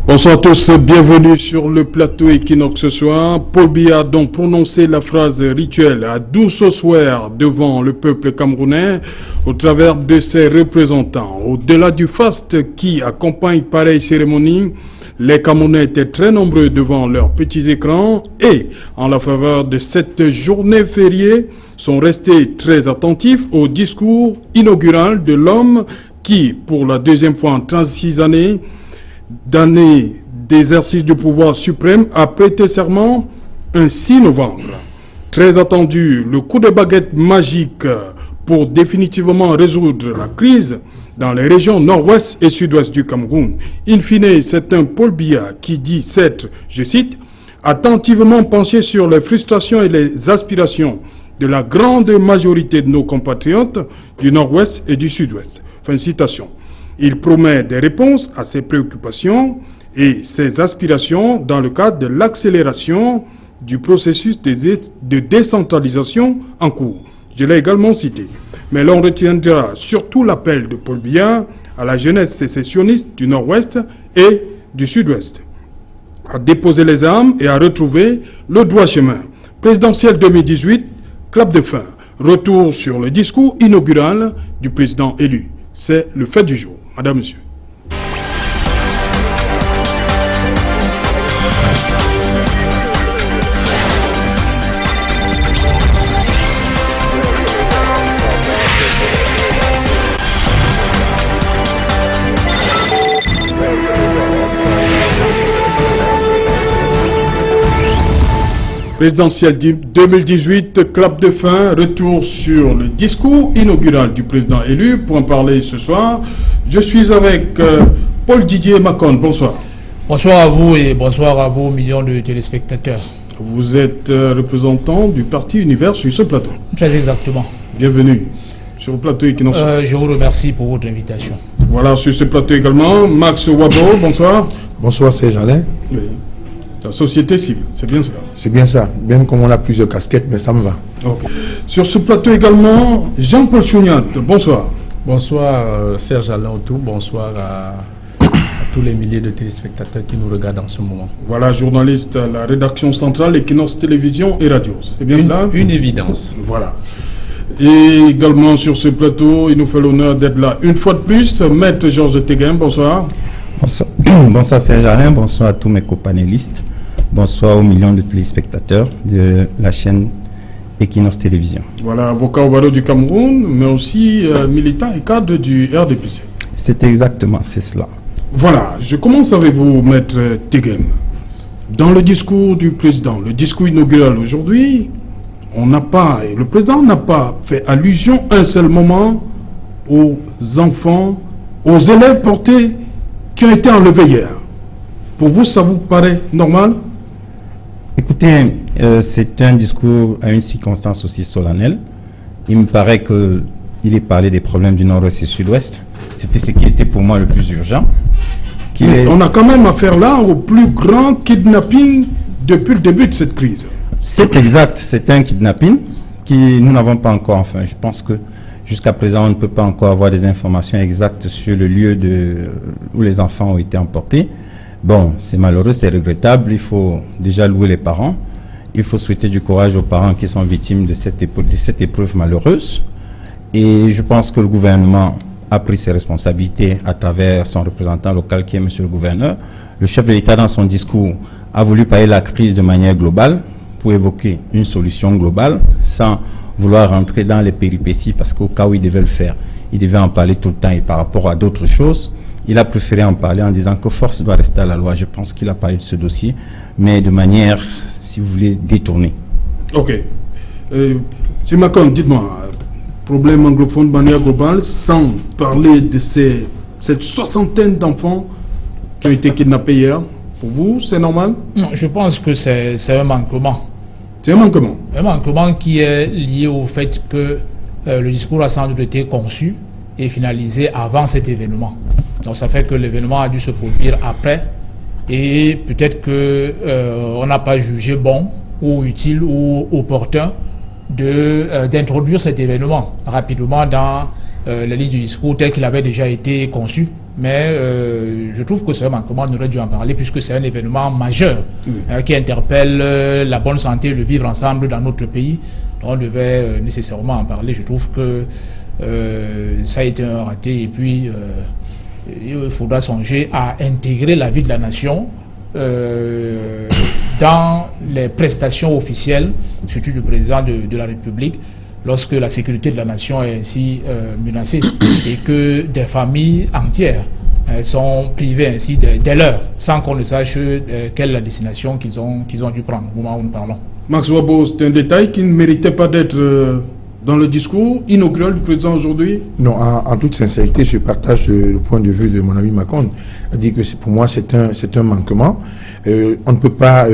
Bonsoir à tous, bienvenue sur le plateau Equinox ce soir. Paul Biya a donc prononcé la phrase rituelle à douce soir devant le peuple camerounais au travers de ses représentants. Au-delà du faste qui accompagne pareille cérémonie, les Camerounais étaient très nombreux devant leurs petits écrans et, en la faveur de cette journée fériée, sont restés très attentifs au discours inaugural de l'homme qui, pour la deuxième fois en 36 années, d'année d'exercice du pouvoir suprême, a prêté serment un 6 novembre. Très attendu, le coup de baguette magique pour définitivement résoudre la crise dans les régions nord-ouest et sud-ouest du Cameroun. In fine, c'est un Paul Biya qui dit s'être, je cite, attentivement penché sur les frustrations et les aspirations de la grande majorité de nos compatriotes du nord-ouest et du sud-ouest. Fin de citation. Il promet des réponses à ces préoccupations et ces aspirations dans le cadre de l'accélération du processus de décentralisation en cours. Je l'ai également cité. Mais l'on retiendra surtout l'appel de Paul Biya à la jeunesse sécessionniste du nord-ouest et du sud-ouest à déposer les armes et à retrouver le droit chemin. Présidentielle 2018, clap de fin. Retour sur le discours inaugural du président élu. C'est le fait du jour. Madame, Monsieur. Présidentielle 2018, clap de fin, retour sur le discours inaugural du président élu. Pour en parler ce soir, je suis avec Paul Didier Macon. Bonsoir. Bonsoir à vous et bonsoir à vos millions de téléspectateurs. Vous êtes représentant du parti Univers sur ce plateau. Très exactement. Bienvenue sur le plateau Equinox. Je vous remercie pour votre invitation. Voilà, sur ce plateau également, Max Wabo, bonsoir. Bonsoir Serge Alain. Oui. La société civile, c'est bien ça. C'est bien ça. Même comme on a plusieurs casquettes, mais ça me va. Okay. Sur ce plateau également, Jean-Paul Chouniat, bonsoir. Bonsoir Serge Alain Autou, bonsoir à tous les milliers de téléspectateurs qui nous regardent en ce moment. Voilà, journaliste à la rédaction centrale Equinox Télévision et Radio. C'est bien cela? Une évidence. Voilà. Et également sur ce plateau, il nous fait l'honneur d'être là une fois de plus, Maître Georges Teguin, bonsoir. Bonsoir. Bonsoir Serge Alain, bonsoir à tous mes copanélistes, bonsoir aux millions de téléspectateurs de la chaîne Equinox Télévision. Voilà, avocat au barreau du Cameroun, mais aussi militant et cadre du RDPC. C'est exactement, c'est cela. Voilà, je commence avec vous, Maître Teguin. Dans le discours du président, le discours inaugural aujourd'hui, le président n'a pas fait allusion un seul moment aux enfants, aux élèves portés qui ont été enlevés hier. Pour vous, ça vous paraît normal? Écoutez, c'est un discours à une circonstance aussi solennelle. Il me paraît qu'il est parlé des problèmes du nord-ouest et du sud-ouest. C'était ce qui était pour moi le plus urgent. On a quand même affaire là au plus grand kidnapping depuis le début de cette crise. C'est exact, c'est un kidnapping qui nous n'avons pas encore, enfin je pense que jusqu'à présent, on ne peut pas encore avoir des informations exactes sur le lieu où les enfants ont été emportés. Bon, c'est malheureux, c'est regrettable. Il faut déjà louer les parents. Il faut souhaiter du courage aux parents qui sont victimes de cette épreuve malheureuse. Et je pense que le gouvernement a pris ses responsabilités à travers son représentant local qui est M. le gouverneur. Le chef de l'État, dans son discours, a voulu parler de la crise de manière globale pour évoquer une solution globale sans vouloir rentrer dans les péripéties parce qu'au cas où il devait le faire, il devait en parler tout le temps et par rapport à d'autres choses, il a préféré en parler en disant que force doit rester à la loi. Je pense qu'il a parlé de ce dossier, mais de manière, si vous voulez, détournée. Ok. M. Macron, dites-moi, problème anglophone de manière globale, sans parler de cette soixantaine d'enfants qui ont été kidnappés hier, pour vous, c'est normal? Non, je pense que c'est un manquement. C'est un manquement. Un manquement qui est lié au fait que le discours a sans doute été conçu et finalisé avant cet événement. Donc ça fait que l'événement a dû se produire après et peut-être qu'on n'a pas jugé bon ou utile ou opportun d'introduire cet événement rapidement dans la ligne du discours tel qu'il avait déjà été conçu. Mais je trouve que c'est un manquement, on aurait dû en parler puisque c'est un événement majeur qui interpelle la bonne santé, le vivre ensemble dans notre pays. On devait nécessairement en parler. Je trouve que ça a été un raté et puis il faudra songer à intégrer la vie de la nation dans les prestations officielles, surtout du président de la République, lorsque la sécurité de la nation est ainsi menacée et que des familles entières sont privées ainsi des leurs, sans qu'on ne sache quelle est la destination qu'ils ont dû prendre au moment où nous parlons. Max Wabo, c'est un détail qui ne méritait pas d'être dans le discours inaugural du président aujourd'hui? Non, en toute sincérité, je partage le point de vue de mon ami Macron. Il dit que pour moi, c'est un manquement. On ne peut pas,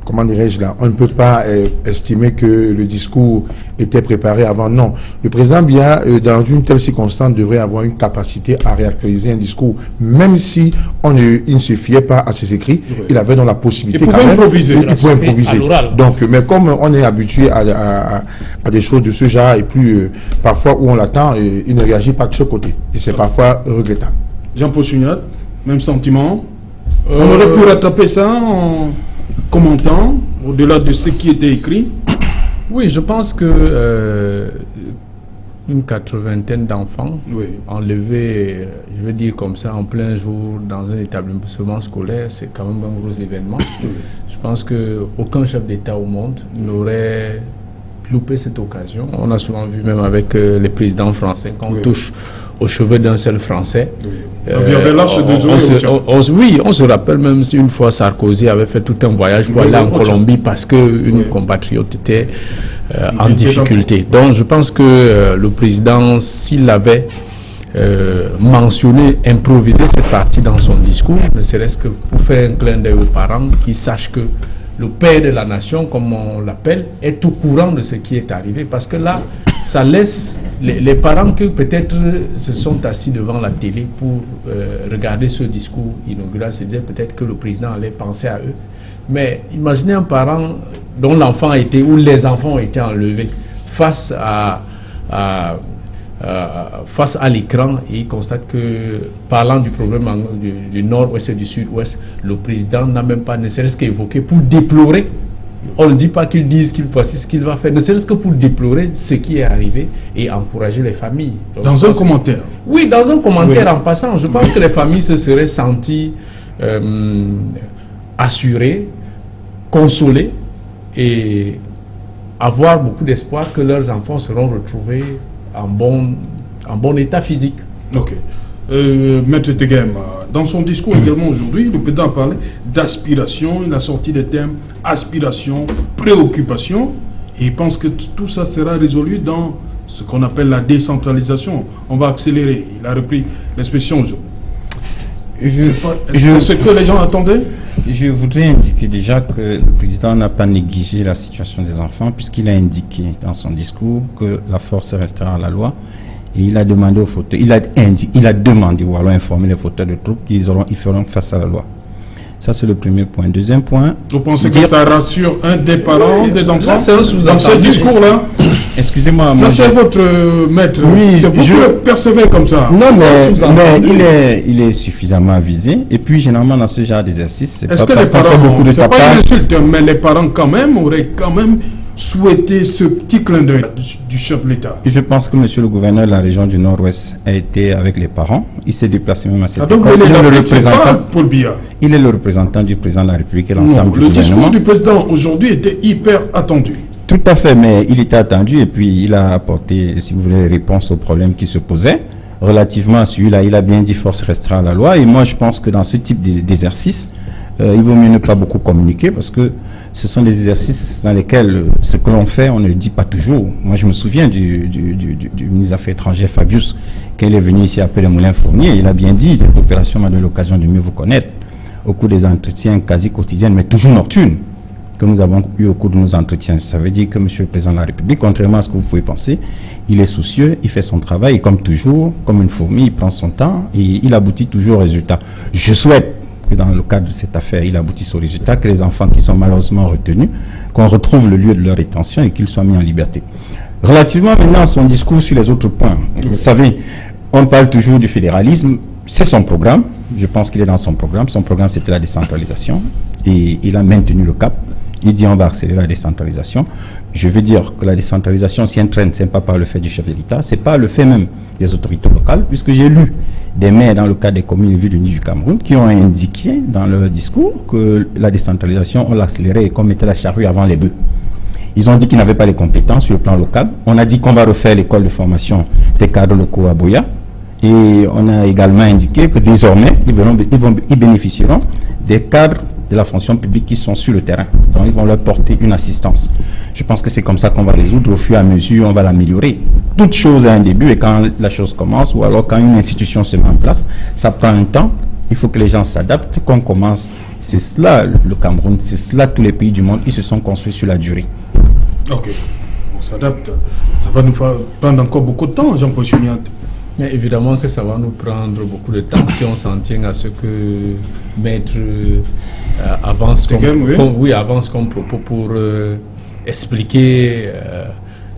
comment dirais-je là, on ne peut pas estimer que le discours était préparé avant. Non, le président Biya, dans une telle circonstance, devrait avoir une capacité à réactualiser un discours, même si il ne se fiait pas à ses écrits. Oui. Il avait donc la possibilité. Il pouvait improviser. Il pouvait improviser. Donc, mais comme on est habitué à des choses de ce genre, et puis parfois où on l'attend, il ne réagit pas de ce côté. Et c'est parfois regrettable. Jean-Paul Sugnat, même sentiment. On aurait pu rattraper ça en commentant, au-delà de ce qui était écrit. Oui, je pense que une 80aine d'enfants enlevés, je veux dire comme ça, en plein jour dans un établissement scolaire, c'est quand même un gros événement. Je pense qu'aucun chef d'État au monde n'aurait loupé cette occasion. On a souvent vu même avec les présidents français qu'on touche aux cheveux d'un seul Français. On se rappelle même si une fois Sarkozy avait fait tout un voyage pour aller en Colombie parce qu'une compatriote était en difficulté. Donc je pense que le président, s'il avait mentionné, improvisé cette partie dans son discours, ne serait-ce que pour faire un clin d'œil aux parents qui sachent que le père de la nation, comme on l'appelle, est au courant de ce qui est arrivé. Parce que là, ça laisse les parents qui peut-être se sont assis devant la télé pour regarder ce discours inaugural, se disaient peut-être que le président allait penser à eux. Mais imaginez un parent dont l'enfant a été, ou les enfants ont été enlevés face à l'écran et il constate que, parlant du problème du nord-ouest et du sud-ouest, le président n'a même pas, ne serait-ce qu'évoqué pour déplorer. On ne dit pas qu'il dise qu'il voici ce qu'il va faire, ne serait-ce que pour déplorer ce qui est arrivé et encourager les familles. Donc, dans un commentaire. Oui, dans un commentaire en passant. Je pense que les familles se seraient senties assurées, consolées et avoir beaucoup d'espoir que leurs enfants seront retrouvés en bon état physique. Ok. Maître Tegem, dans son discours également aujourd'hui, le président a parlé d'aspiration, il a sorti des termes aspiration, préoccupation, et il pense que tout ça sera résolu dans ce qu'on appelle la décentralisation. On va accélérer. Il a repris l'expression aujourd'hui. C'est ce que les gens attendaient? Je voudrais indiquer déjà que le président n'a pas négligé la situation des enfants puisqu'il a indiqué dans son discours que la force restera à la loi et il a demandé aux fauteurs, il a demandé ou alors informé les fauteurs de troupes qu'ils feront face à la loi. Ça, c'est le premier point. Deuxième point... Vous pensez que ça rassure un des parents, des enfants? Là, c'est un dans ce discours-là? Excusez-moi. Ça, c'est votre maître. Oui, c'est vous qui le percevez comme ça. Non, mais il est suffisamment avisé. Et puis, généralement, dans ce genre d'exercice, c'est pas parce qu'on fait beaucoup de tapage. C'est pas une insulte, mais les parents, quand même, auraient quand même souhaité ce petit clin d'œil du chef de l'État. Je pense que monsieur le gouverneur de la région du Nord-Ouest a été avec les parents. Il s'est déplacé même à cette école. Il est le représentant du président de la République et l'ensemble du gouvernement. Le discours du président aujourd'hui était hyper attendu. Tout à fait, mais il était attendu et puis il a apporté, si vous voulez, les réponses aux problèmes qui se posaient. Relativement à celui-là, il a bien dit force restera à la loi. Et moi, je pense que dans ce type d'exercice, il vaut mieux ne pas beaucoup communiquer parce que ce sont des exercices dans lesquels ce que l'on fait, on ne le dit pas toujours. Moi, je me souviens du ministre des Affaires étrangères, Fabius, quand il est venu ici appeler le Moulin Fournier, il a bien dit, cette population m'a donné l'occasion de mieux vous connaître au cours des entretiens quasi quotidiens, mais toujours nocturnes, que nous avons eu au cours de nos entretiens. Ça veut dire que M. le Président de la République, contrairement à ce que vous pouvez penser, il est soucieux, il fait son travail, et comme toujours, comme une fourmi, il prend son temps et il aboutit toujours au résultat. Je souhaite que dans le cadre de cette affaire, il aboutisse au résultat, que les enfants qui sont malheureusement retenus, qu'on retrouve le lieu de leur rétention et qu'ils soient mis en liberté. Relativement maintenant à son discours sur les autres points, vous savez, on parle toujours du fédéralisme, c'est son programme, je pense qu'il est dans son programme c'était la décentralisation, et il a maintenu le cap, il dit on va accélérer la décentralisation. Je veux dire que la décentralisation, si elle traîne, ce n'est pas par le fait du chef de l'État, c'est pas le fait même des autorités locales, puisque j'ai lu des maires dans le cadre des communes et villes unies du Cameroun qui ont indiqué dans leur discours que la décentralisation, on l'accélérait et qu'on mettait la charrue avant les bœufs. Ils ont dit qu'ils n'avaient pas les compétences sur le plan local. On a dit qu'on va refaire l'école de formation des cadres locaux à Boya. Et on a également indiqué que désormais, ils bénéficieront des cadres de la fonction publique qui sont sur le terrain. Donc, ils vont leur porter une assistance. Je pense que c'est comme ça qu'on va résoudre. Au fur et à mesure, on va l'améliorer. Toute chose a un début, et quand la chose commence, ou alors quand une institution se met en place, ça prend un temps. Il faut que les gens s'adaptent, qu'on commence. C'est cela le Cameroun, c'est cela tous les pays du monde qui se sont construits sur la durée. Ok, on s'adapte. Ça va nous prendre encore beaucoup de temps, Jean-Paul Chuniat. Mais évidemment que ça va nous prendre beaucoup de temps si on s'en tient à ce que Maître avance comme propos pour expliquer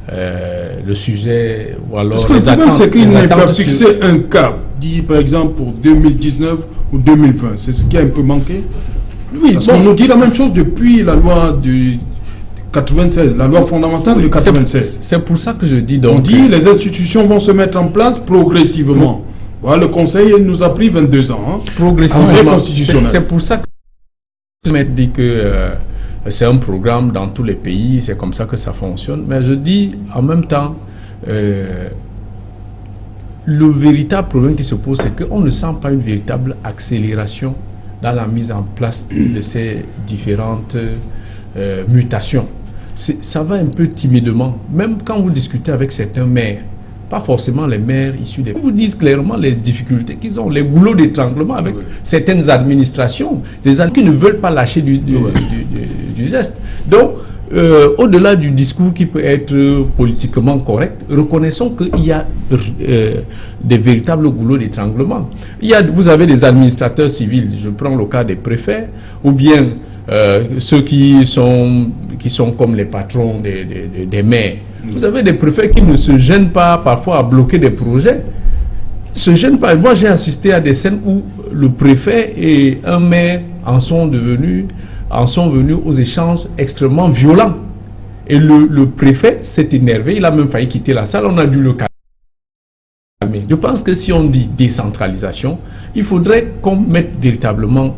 le sujet ou alors parce que le problème, c'est qu'il n'a pas fixé un cap, dit par exemple pour 2019 ou 2020. C'est ce qui a un peu manqué. Oui, parce qu'on nous dit la même chose depuis la loi du 96, la loi fondamentale de 96. C'est pour ça que je dis donc... On dit les institutions vont se mettre en place progressivement. Voilà, le Conseil nous a pris 22 ans. Hein, progressivement. C'est pour ça que je dis que c'est un programme dans tous les pays, c'est comme ça que ça fonctionne. Mais je dis en même temps, le véritable problème qui se pose, c'est qu'on ne sent pas une véritable accélération dans la mise en place de ces différentes mutations. Ça va un peu timidement. Même quand vous discutez avec certains maires, pas forcément les maires issus des... Ils vous disent clairement les difficultés qu'ils ont, les boulots d'étranglement avec certaines administrations, les qui ne veulent pas lâcher du zeste. Donc, au-delà du discours qui peut être politiquement correct, reconnaissons qu'il y a des véritables boulots d'étranglement. Vous avez des administrateurs civils, je prends le cas des préfets, ou bien ceux qui sont comme les patrons des maires. Vous avez des préfets qui ne se gênent pas parfois à bloquer des projets. Se gênent pas. Moi, j'ai assisté à des scènes où le préfet et un maire en sont venus aux échanges extrêmement violents. Et le préfet s'est énervé, il a même failli quitter la salle, on a dû le calmer. Je pense que si on dit décentralisation, il faudrait qu'on mette véritablement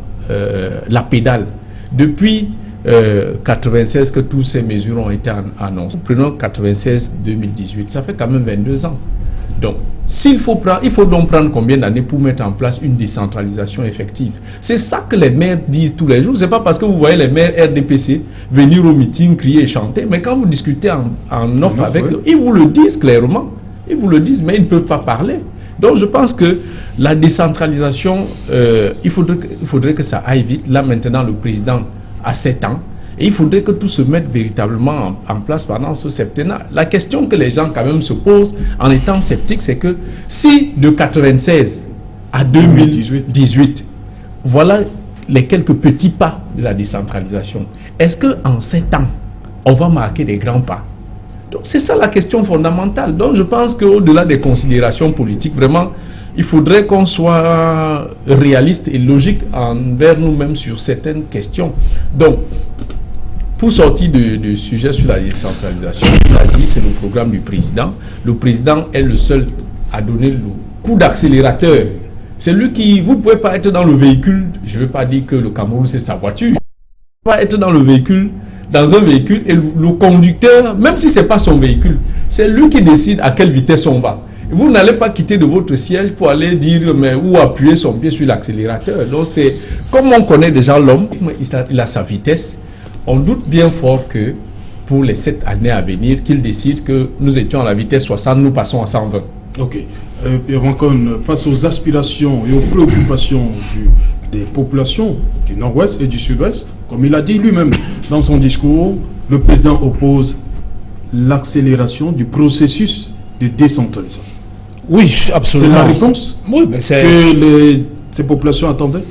la pédale. Depuis 96 que toutes ces mesures ont été annoncées. Prenons 96-2018, ça fait quand même 22 ans. Donc, il faut donc prendre combien d'années pour mettre en place une décentralisation effective? C'est ça que les maires disent tous les jours. C'est pas parce que vous voyez les maires RDPC venir au meeting, crier et chanter, mais quand vous discutez en off avec eux, ils vous le disent clairement. Ils vous le disent, mais ils ne peuvent pas parler. Donc, je pense que la décentralisation, il faudrait que ça aille vite. Là, maintenant, le président a 7 ans. Et il faudrait que tout se mette véritablement en place pendant ce septennat. La question que les gens quand même se posent en étant sceptiques, c'est que si de 96 à 2018, voilà les quelques petits pas de la décentralisation, est-ce qu'en 7 ans, on va marquer des grands pas? Donc c'est ça la question fondamentale. Donc je pense qu'au-delà des considérations politiques, vraiment, il faudrait qu'on soit réaliste et logique envers nous-mêmes sur certaines questions. Donc, pour sortir du sujet sur la décentralisation, il a dit c'est le programme du président. Le président est le seul à donner le coup d'accélérateur. C'est lui qui... Vous ne pouvez pas être dans le véhicule. Je ne veux pas dire que le Cameroun, c'est sa voiture. Vous ne pouvez pas être dans un véhicule et le conducteur, même si ce n'est pas son véhicule, c'est lui qui décide à quelle vitesse on va. Vous n'allez pas quitter de votre siège pour aller dire ou appuyer son pied sur l'accélérateur. Donc c'est comme on connaît déjà l'homme, il a sa vitesse. On doute bien fort que pour les 7 années à venir, qu'il décide que nous étions à la vitesse 60, nous passons à 120. Ok. Pierre Vancon, face aux aspirations et aux préoccupations des populations du nord-ouest et du sud-ouest, comme il a dit lui-même dans son discours, le président oppose l'accélération du processus de décentralisation. Oui, absolument. C'est la réponse que ces populations attendaient?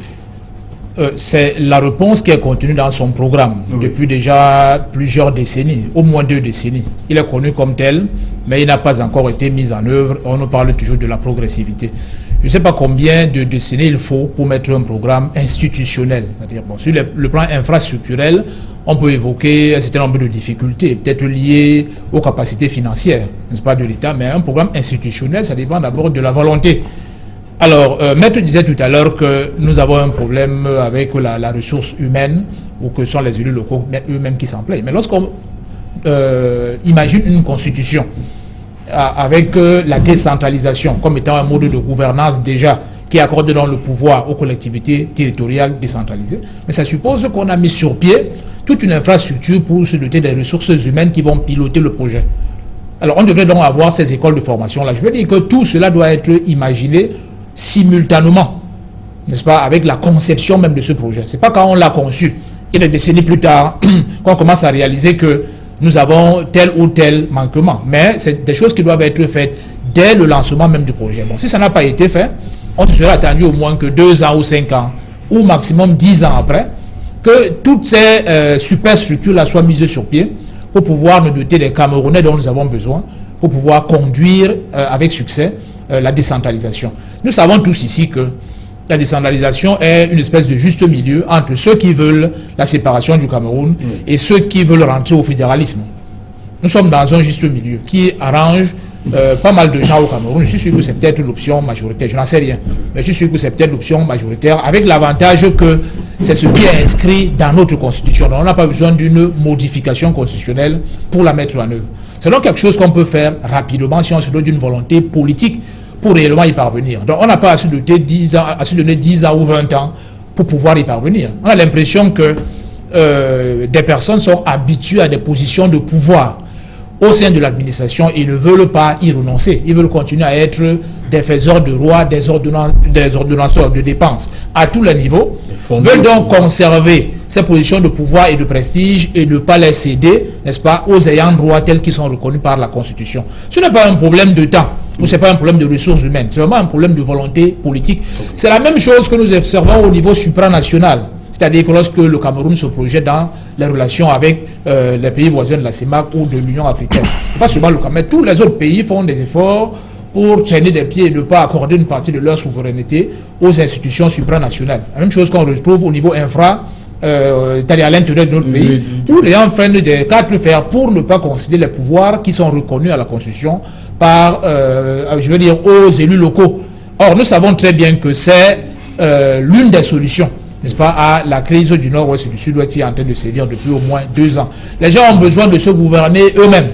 c'est la réponse qui est contenue dans son programme depuis déjà plusieurs décennies, au moins 2 décennies. Il est connu comme tel, mais il n'a pas encore été mis en œuvre. On nous parle toujours de la progressivité. Je ne sais pas combien de décennies il faut pour mettre un programme institutionnel. C'est-à-dire, bon, sur le plan infrastructurel, on peut évoquer un certain nombre de difficultés, peut-être liées aux capacités financières, n'est-ce pas, de l'État, mais un programme institutionnel, ça dépend d'abord de la volonté. Alors, Maître disait tout à l'heure que nous avons un problème avec la ressource humaine, ou que ce sont les élus locaux eux-mêmes qui s'en plaignent. Mais lorsqu'on imagine une constitution avec la décentralisation comme étant un mode de gouvernance déjà qui accorde dans le pouvoir aux collectivités territoriales décentralisées, mais ça suppose qu'on a mis sur pied toute une infrastructure pour se doter des ressources humaines qui vont piloter le projet. Alors, on devrait donc avoir ces écoles de formation-là. Je veux dire que tout cela doit être imaginé simultanément, n'est-ce pas, avec la conception même de ce projet. Ce n'est pas quand on l'a conçu, et des décennies plus tard, qu'on commence à réaliser que nous avons tel ou tel manquement. Mais c'est des choses qui doivent être faites dès le lancement même du projet. Bon, si ça n'a pas été fait, on se serait attendu au moins que 2 ans ou 5 ans, ou maximum 10 ans après, que toutes ces superstructures-là soient mises sur pied pour pouvoir nous doter des Camerounais dont nous avons besoin, pour pouvoir conduire avec succès la décentralisation. Nous savons tous ici que la décentralisation est une espèce de juste milieu entre ceux qui veulent la séparation du Cameroun et ceux qui veulent rentrer au fédéralisme. Nous sommes dans un juste milieu qui arrange pas mal de gens au Cameroun. Je suis sûr que c'est peut-être l'option majoritaire, je n'en sais rien, mais je suis sûr que c'est peut-être l'option majoritaire, avec l'avantage que c'est ce qui est inscrit dans notre constitution. Donc on n'a pas besoin d'une modification constitutionnelle pour la mettre en œuvre. C'est donc quelque chose qu'on peut faire rapidement si on se donne d'une volonté politique pour réellement y parvenir. Donc on n'a pas à se donner 10 ans ou 20 ans pour pouvoir y parvenir. On a l'impression que des personnes sont habituées à des positions de pouvoir au sein de l'administration et ne veulent pas y renoncer. Ils veulent continuer à être des faiseurs de rois, des ordonnanceurs de dépenses à tous les niveaux, veulent donc conserver ces positions de pouvoir et de prestige et ne pas les céder, n'est-ce pas, aux ayants droit tels qu'ils sont reconnus par la Constitution. Ce n'est pas un problème de temps, ou ce n'est pas un problème de ressources humaines, c'est vraiment un problème de volonté politique. C'est la même chose que nous observons au niveau supranational. C'est-à-dire que lorsque le Cameroun se projette dans les relations avec les pays voisins de la CEMAC ou de l'Union africaine, pas seulement le Cameroun, mais tous les autres pays font des efforts pour traîner des pieds et ne pas accorder une partie de leur souveraineté aux institutions supranationales. La même chose qu'on retrouve au niveau c'est-à-dire à l'intérieur de notre pays, où les gens freinent des 4 fers pour ne pas concéder les pouvoirs qui sont reconnus à la Constitution par, je veux dire, aux élus locaux. Or, nous savons très bien que c'est l'une des solutions, n'est-ce pas, à la crise du nord-ouest et du sud-ouest qui est en train de sévir depuis au moins 2 ans. Les gens ont besoin de se gouverner eux-mêmes.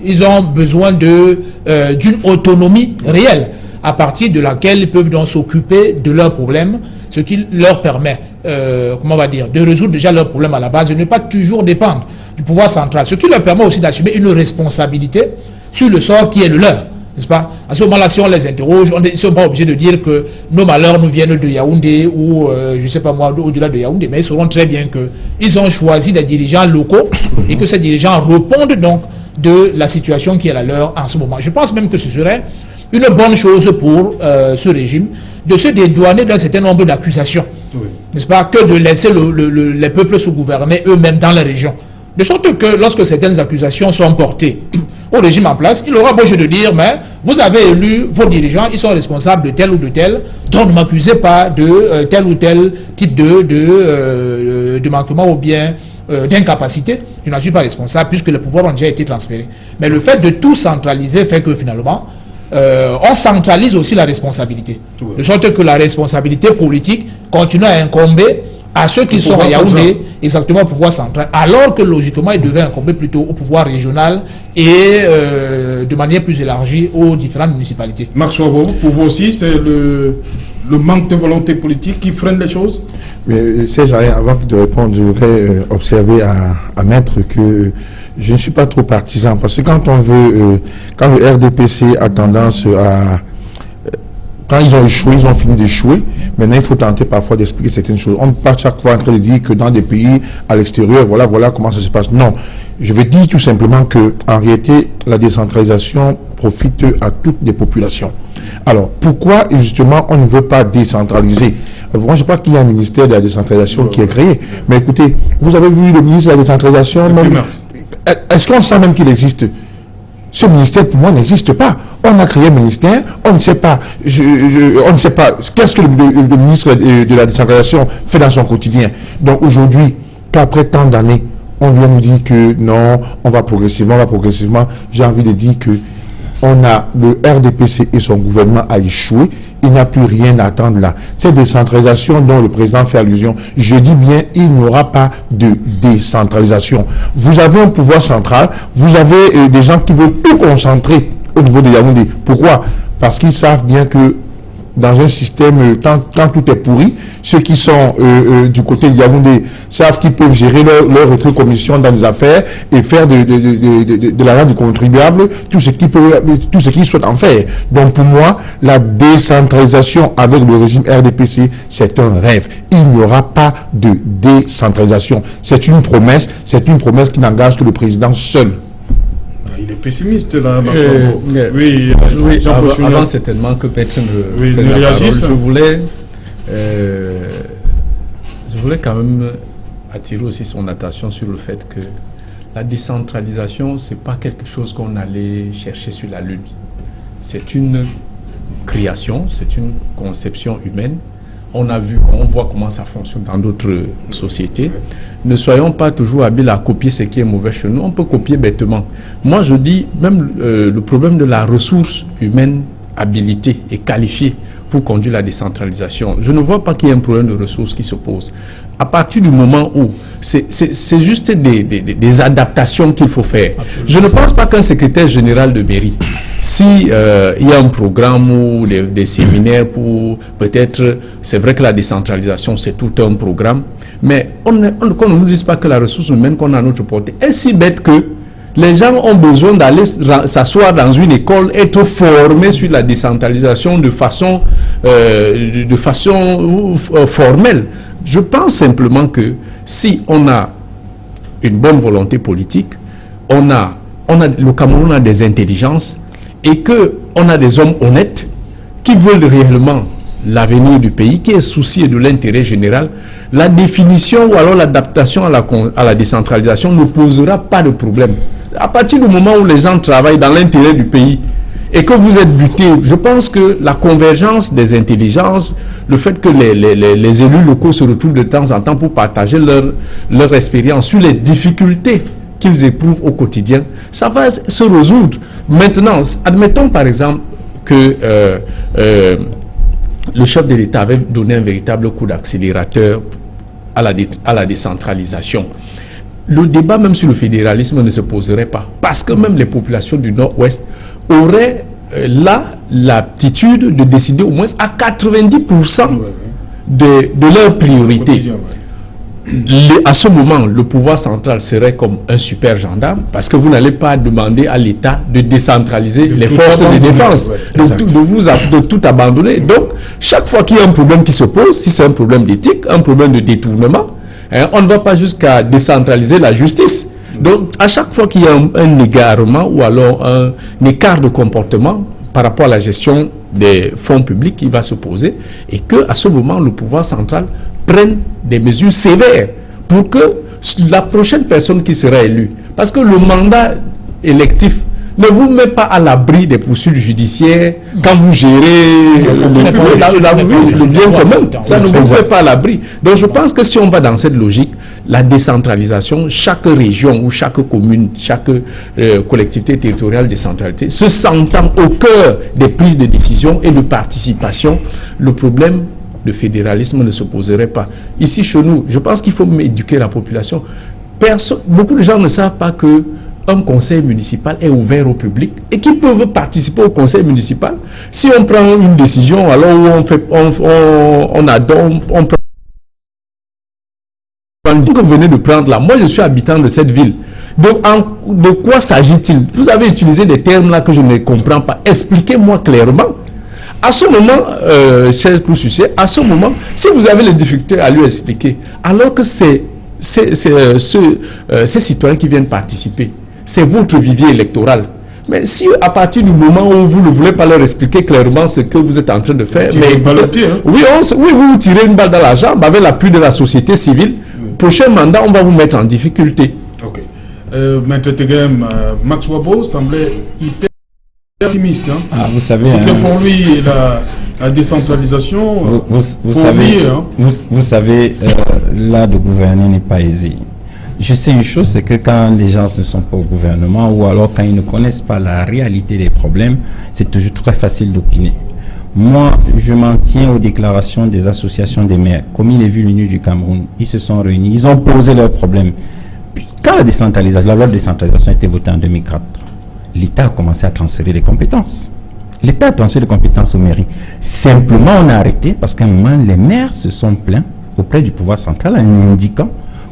Ils ont besoin d'une autonomie réelle à partir de laquelle ils peuvent donc s'occuper de leurs problèmes, ce qui leur permet, comment on va dire, de résoudre déjà leurs problèmes à la base et ne pas toujours dépendre du pouvoir central, ce qui leur permet aussi d'assumer une responsabilité sur le sort qui est le leur. N'est-ce pas? À ce moment-là, si on les interroge, on ne sont pas obligés de dire que nos malheurs nous viennent de Yaoundé ou, je ne sais pas moi, au-delà de Yaoundé, mais ils sauront très bien qu'ils ont choisi des dirigeants locaux et que ces dirigeants répondent donc de la situation qui est la leur en ce moment. Je pense même que ce serait une bonne chose pour ce régime de se dédouaner d'un certain nombre d'accusations, n'est-ce pas, que de laisser les peuples se gouverner eux-mêmes dans les régions. De sorte que lorsque certaines accusations sont portées au régime en place, il aura beau jeu de dire, mais vous avez élu vos dirigeants, ils sont responsables de tel ou de tel, donc ne m'accusez pas de tel ou tel type de manquement ou bien d'incapacité. Je n'en suis pas responsable puisque les pouvoirs ont déjà été transférés. Mais le fait de tout centraliser fait que finalement, on centralise aussi la responsabilité. De sorte que la responsabilité politique continue à incomber à ceux qui sont à Yaoundé, exactement au pouvoir central, alors que logiquement il devait incomber plutôt au pouvoir régional et de manière plus élargie aux différentes municipalités. Max Wabo, pour vous aussi, c'est le manque de volonté politique qui freine les choses? Mais Serge, avant de répondre, je voudrais observer à Maître que je ne suis pas trop partisan, parce que quand on veut, quand le RDPC a tendance à... Quand ils ont échoué, ils ont fini d'échouer. Maintenant, il faut tenter parfois d'expliquer certaines choses. On ne peut pas chaque fois en train de dire que dans des pays à l'extérieur, voilà comment ça se passe. Non, je veux dire tout simplement que en réalité, la décentralisation profite à toutes les populations. Alors, pourquoi justement on ne veut pas décentraliser? Moi, je crois qu'il y a un ministère de la décentralisation qui est créé. Mais écoutez, vous avez vu le ministre de la décentralisation, est-ce qu'on sent même qu'il existe? Ce ministère, pour moi, n'existe pas. On a créé un ministère, on ne sait pas, on ne sait pas qu'est-ce que le ministre de la décentralisation fait dans son quotidien. Donc aujourd'hui, qu'après tant d'années, on vient nous dire que non, on va progressivement, j'ai envie de dire que on a le RDPC et son gouvernement a échoué, il n'y a plus rien à attendre là. Cette décentralisation dont le président fait allusion, je dis bien, il n'y aura pas de décentralisation. Vous avez un pouvoir central, vous avez des gens qui veulent tout concentrer au niveau de Yaoundé. Pourquoi? Parce qu'ils savent bien que dans un système, quand tout est pourri, ceux qui sont du côté de Yaoundé savent qu'ils peuvent gérer leur rétrocommission dans les affaires et faire de l'argent du contribuable tout ce qu'ils souhaitent en faire. Donc pour moi, la décentralisation avec le régime RDPC, c'est un rêve. Il n'y aura pas de décentralisation. C'est une promesse qui n'engage que le président seul. Il est pessimiste là. Oui, avant certainement que Petre ne réagisse. Je voulais quand même attirer aussi son attention sur le fait que la décentralisation, c'est pas quelque chose qu'on allait chercher sur la Lune. C'est une création, c'est une conception humaine. On voit comment ça fonctionne dans d'autres sociétés. Ne soyons pas toujours habiles à copier ce qui est mauvais chez nous. On peut copier bêtement. Moi, je dis, même le problème de la ressource humaine habilitée et qualifiée pour conduire la décentralisation, je ne vois pas qu'il y ait un problème de ressources qui se pose. À partir du moment où c'est juste des adaptations qu'il faut faire. Absolument. Je ne pense pas qu'un secrétaire général de mairie, si il y a un programme ou des séminaires pour peut-être, c'est vrai que la décentralisation c'est tout un programme, mais qu'on ne nous dise pas que la ressource humaine qu'on a à notre portée est si bête que les gens ont besoin d'aller s'asseoir dans une école, être formés sur la décentralisation de façon formelle. Je pense simplement que si on a une bonne volonté politique, le Cameroun a des intelligences et qu'on a des hommes honnêtes qui veulent réellement l'avenir du pays, qui est soucieux de l'intérêt général, la définition ou alors l'adaptation à la décentralisation ne posera pas de problème. À partir du moment où les gens travaillent dans l'intérêt du pays et que vous êtes buté, je pense que la convergence des intelligences, le fait que les élus locaux se retrouvent de temps en temps pour partager leur expérience sur les difficultés qu'ils éprouvent au quotidien, ça va se résoudre. Maintenant, admettons par exemple que le chef de l'État avait donné un véritable coup d'accélérateur à la décentralisation. Le débat même sur le fédéralisme ne se poserait pas. Parce que même les populations du Nord-Ouest auraient l'aptitude de décider au moins à 90% de leurs priorités. À ce moment, le pouvoir central serait comme un super gendarme parce que vous n'allez pas demander à l'État de décentraliser les forces de défense, de tout abandonner. Donc, chaque fois qu'il y a un problème qui se pose, si c'est un problème d'éthique, un problème de détournement, on ne va pas jusqu'à décentraliser la justice. Donc, à chaque fois qu'il y a un égarement ou alors un écart de comportement par rapport à la gestion des fonds publics qui va se poser, et qu'à ce moment, le pouvoir central prenne des mesures sévères pour que la prochaine personne qui sera élue, parce que le mandat électif ne vous met pas à l'abri des poursuites judiciaires quand vous gérez le bien commun. Ça ne vous met pas à l'abri. Donc je pense que si on va dans cette logique, la décentralisation, chaque région ou chaque commune, chaque collectivité territoriale décentralisée se sentant au cœur des prises de décision et de participation, le problème de fédéralisme ne se poserait pas. Ici chez nous, je pense qu'il faut éduquer la population. Beaucoup de gens ne savent pas que un conseil municipal est ouvert au public et qui peuvent participer au conseil municipal. Si on prend une décision, alors on prend que vous venez de prendre là. Moi, je suis habitant de cette ville. De quoi s'agit-il? Vous avez utilisé des termes là que je ne comprends pas. Expliquez-moi clairement. À ce moment, à ce moment, si vous avez les difficultés à lui expliquer, alors que c'est ces citoyens qui viennent participer, c'est votre vivier électoral. Mais si à partir du moment où vous ne voulez pas leur expliquer clairement ce que vous êtes en train de faire, mais oui, vous tirez une balle dans la jambe avec l'appui de la société civile. Prochain mandat, on va vous mettre en difficulté. Ok. Maître Tegem, Max Wabo semblait hyper optimiste. Hein. Ah, vous savez... Que pour lui, la décentralisation... Vous savez, là, de gouverner n'est pas aisé. Je sais une chose, c'est que quand les gens ne sont pas au gouvernement ou alors quand ils ne connaissent pas la réalité des problèmes, c'est toujours très facile d'opiner. Moi, je m'en tiens aux déclarations des associations des maires. Comme il est vu l'Union du Cameroun, ils se sont réunis, ils ont posé leurs problèmes. Quand la loi de décentralisation a été votée en 2004, l'État a commencé à transférer les compétences. L'État a transféré les compétences aux mairies. Simplement, on a arrêté parce qu'à un moment, les maires se sont plaints auprès du pouvoir central en indiquant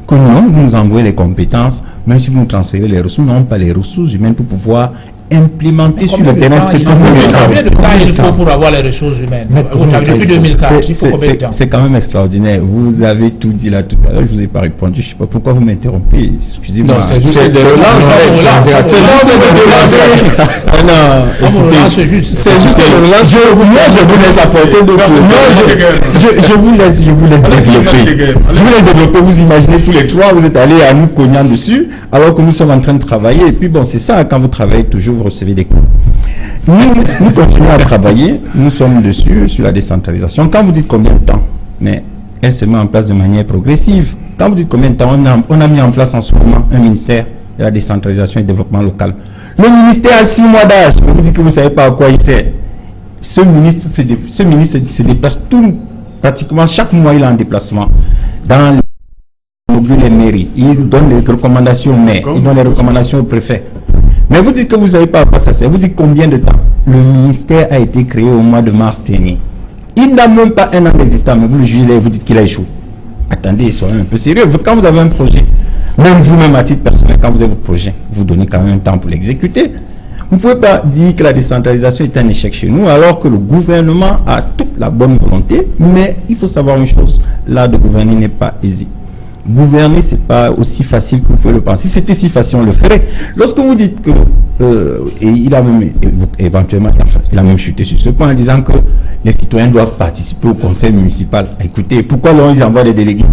que non, vous nous envoyez les compétences, même si vous nous transférez les ressources, nous n'avons pas les ressources humaines pour pouvoir implémenter sur le terrain ce que vous voulez. Combien de temps il faut pour avoir les ressources humaines? Depuis 2004, il faut combien de temps? C'est quand même extraordinaire. Vous avez tout dit là tout à l'heure, je ne vous ai pas répondu. Je ne sais pas pourquoi vous m'interrompez. Excusez-moi. C'est juste de relance. C'est juste de relance. Je vous laisse apporter d'autres je vous laisse développer. Je vous laisse développer. Vous imaginez tous les trois, vous êtes allés à nous cognant dessus, alors que nous sommes en train de travailler. Et puis bon, c'est ça, quand vous travaillez toujours, vous recevez des coups. Nous continuons à travailler, nous sommes dessus, sur la décentralisation. Quand vous dites combien de temps, mais elle se met en place de manière progressive. Quand vous dites combien de temps, on a mis en place en ce moment un ministère de la décentralisation et développement local. Le ministère a 6 mois d'âge, mais vous dites que vous ne savez pas à quoi il sert. Ce ministre se déplace pratiquement chaque mois, il est en déplacement dans les mairies. Il donne les recommandations au maire, il donne les recommandations au préfet. Mais vous dites que vous ne savez pas à quoi ça sert. Vous dites combien de temps? Le ministère a été créé au mois de mars dernier. Il n'a même pas un an d'existence, mais vous le jugez et vous dites qu'il a échoué. Attendez, soyez un peu sérieux. Quand vous avez un projet, même vous-même à titre personnel, quand vous avez votre projet, vous donnez quand même un temps pour l'exécuter. Vous ne pouvez pas dire que la décentralisation est un échec chez nous, alors que le gouvernement a toute la bonne volonté. Mais il faut savoir une chose, là de gouverner n'est pas aisé. Gouverner, c'est pas aussi facile que vous pouvez le penser. Si c'était si facile, on le ferait. Lorsque vous dites que, et il a même éventuellement, enfin, il a même chuté sur ce point en disant que les citoyens doivent participer au conseil municipal. Écoutez, pourquoi là, ils envoient des délégués?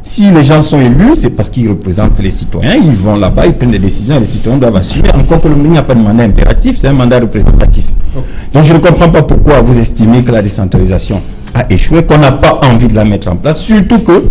Si les gens sont élus, c'est parce qu'ils représentent les citoyens, ils vont là-bas, ils prennent des décisions et les citoyens doivent assumer. Encore que il n'y a pas de mandat impératif, c'est un mandat représentatif. Okay. Donc je ne comprends pas pourquoi vous estimez que la décentralisation a échoué, qu'on n'a pas envie de la mettre en place, surtout que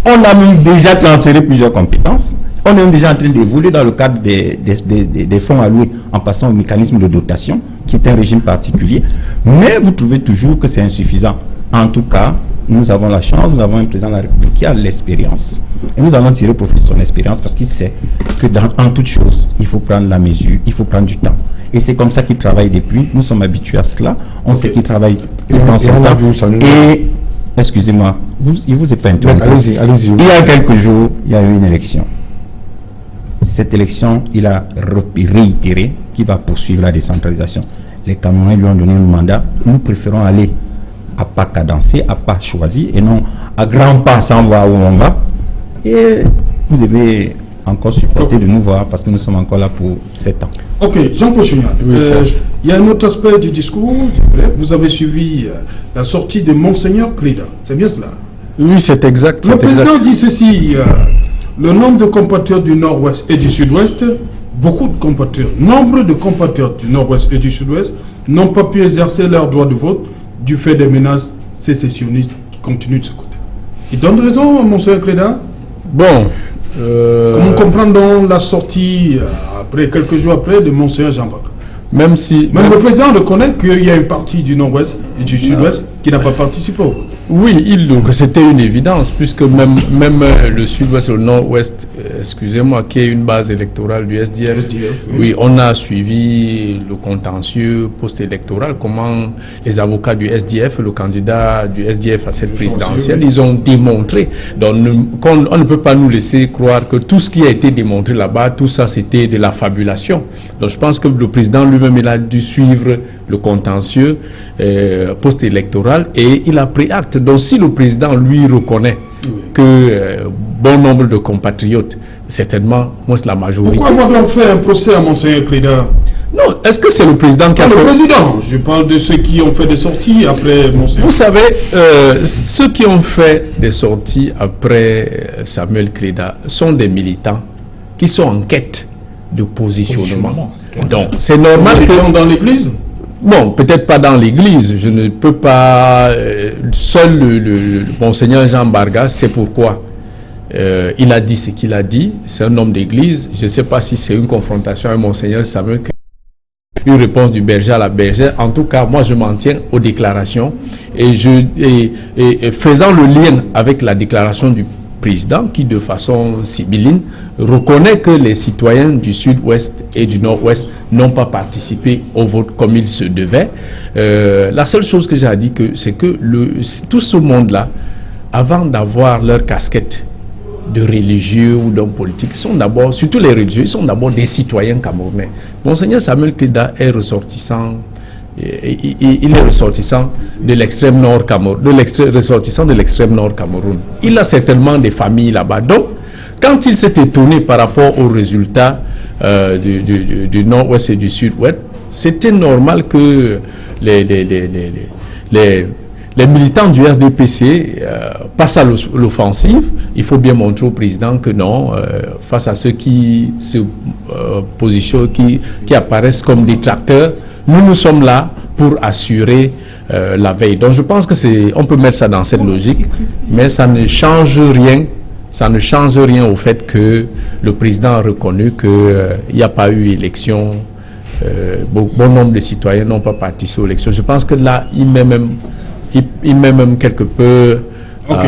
on a même déjà transféré plusieurs compétences. On est même déjà en train d'évoluer dans le cadre des fonds alloués en passant au mécanisme de dotation, qui est un régime particulier. Mais vous trouvez toujours que c'est insuffisant. En tout cas, nous avons la chance, nous avons un président de la République qui a l'expérience. Et nous allons tirer profit de son expérience parce qu'il sait que en toute chose, il faut prendre la mesure, il faut prendre du temps. Et c'est comme ça qu'il travaille depuis. Nous sommes habitués à cela. On sait qu'il travaille dans son temps. Et, excusez-moi, il vous est pas interrompu. Allez-y. Il y a quelques jours, il y a eu une élection. Cette élection, il a réitéré qu'il va poursuivre la décentralisation. Les Camerounais lui ont donné un mandat. Nous préférons aller à pas cadencé, à pas choisi, et non à grands pas sans voir où on va. Et vous devez encore supporter de nous voir parce que nous sommes encore là pour 7 ans. Ok, Jean-Paul Chouinard, il y a un autre aspect du discours. Vous avez suivi la sortie de Monseigneur Cléda, c'est bien cela? Oui, c'est exact. Le président dit ceci, le nombre de compatriotes du Nord-Ouest et du Sud-Ouest, beaucoup de compatriotes, nombre de compatriotes du Nord-Ouest et du Sud-Ouest n'ont pas pu exercer leur droit de vote du fait des menaces sécessionnistes qui continuent de ce côté. Il donne raison, Monseigneur Cléda? Bon. Comment comprendre donc la sortie, quelques jours après, de Monseigneur Jean-Baptiste? Même si... Même le président reconnaît qu'il y a une partie du Nord-Ouest et du Sud-Ouest qui n'a pas participé au vote. Oui, donc c'était une évidence, puisque même le Sud-Ouest et le Nord-Ouest, excusez-moi, qui est une base électorale du SDF, oui, on a suivi le contentieux post-électoral, comment les avocats du SDF, le candidat du SDF à cette présidentielle, ils ont démontré. Donc, on ne peut pas nous laisser croire que tout ce qui a été démontré là-bas, tout ça, c'était de la fabulation. Donc, je pense que le président lui-même, il a dû suivre le contentieux post-électoral et il a pris acte. Donc si le président lui reconnaît que bon nombre de compatriotes, certainement, moi c'est la majorité. Pourquoi avoir fait un procès à Monseigneur Cléda? Non, est-ce que c'est le président qui a le fait... président, je parle de ceux qui ont fait des sorties après Monseigneur. Vous savez, ceux qui ont fait des sorties après Samuel Cléda sont des militants qui sont en quête de positionnement. Donc, c'est normal que... Dans l'église? Bon, peut-être pas dans l'église. Je ne peux pas... seul le Monseigneur Jean Barga, c'est pourquoi il a dit ce qu'il a dit. C'est un homme d'église. Je ne sais pas si c'est une confrontation avec Monseigneur Samuel Cléda. Une réponse du berger à la bergère. En tout cas, moi, je m'en tiens aux déclarations et faisant le lien avec la déclaration du président qui, de façon sibylline, reconnaît que les citoyens du sud-ouest et du nord-ouest n'ont pas participé au vote comme il se devait. La seule chose que j'ai à dire, c'est que tout ce monde-là, avant d'avoir leur casquette de religieux ou d'hommes politiques, sont d'abord, surtout les religieux, sont d'abord des citoyens camerounais. Monseigneur Samuel Cléda est ressortissant, il est ressortissant de l'extrême nord Cameroun, ressortissant de l'extrême nord Cameroun. Il a certainement des familles là-bas. Donc, quand il s'est étonné par rapport aux résultats du nord-ouest et du sud-ouest, c'était normal que les militants du RDPC passent à l'offensive. Il faut bien montrer au président que non, face à ceux qui se positionnent, qui apparaissent comme détracteurs, nous sommes là pour assurer la veille. Donc je pense que on peut mettre ça dans cette logique, mais ça ne change rien. Ça ne change rien au fait que le président a reconnu qu'il n'y a pas eu élection. Bon nombre de citoyens n'ont pas participé aux élections. Je pense que là, il met même quelque peu... Ok.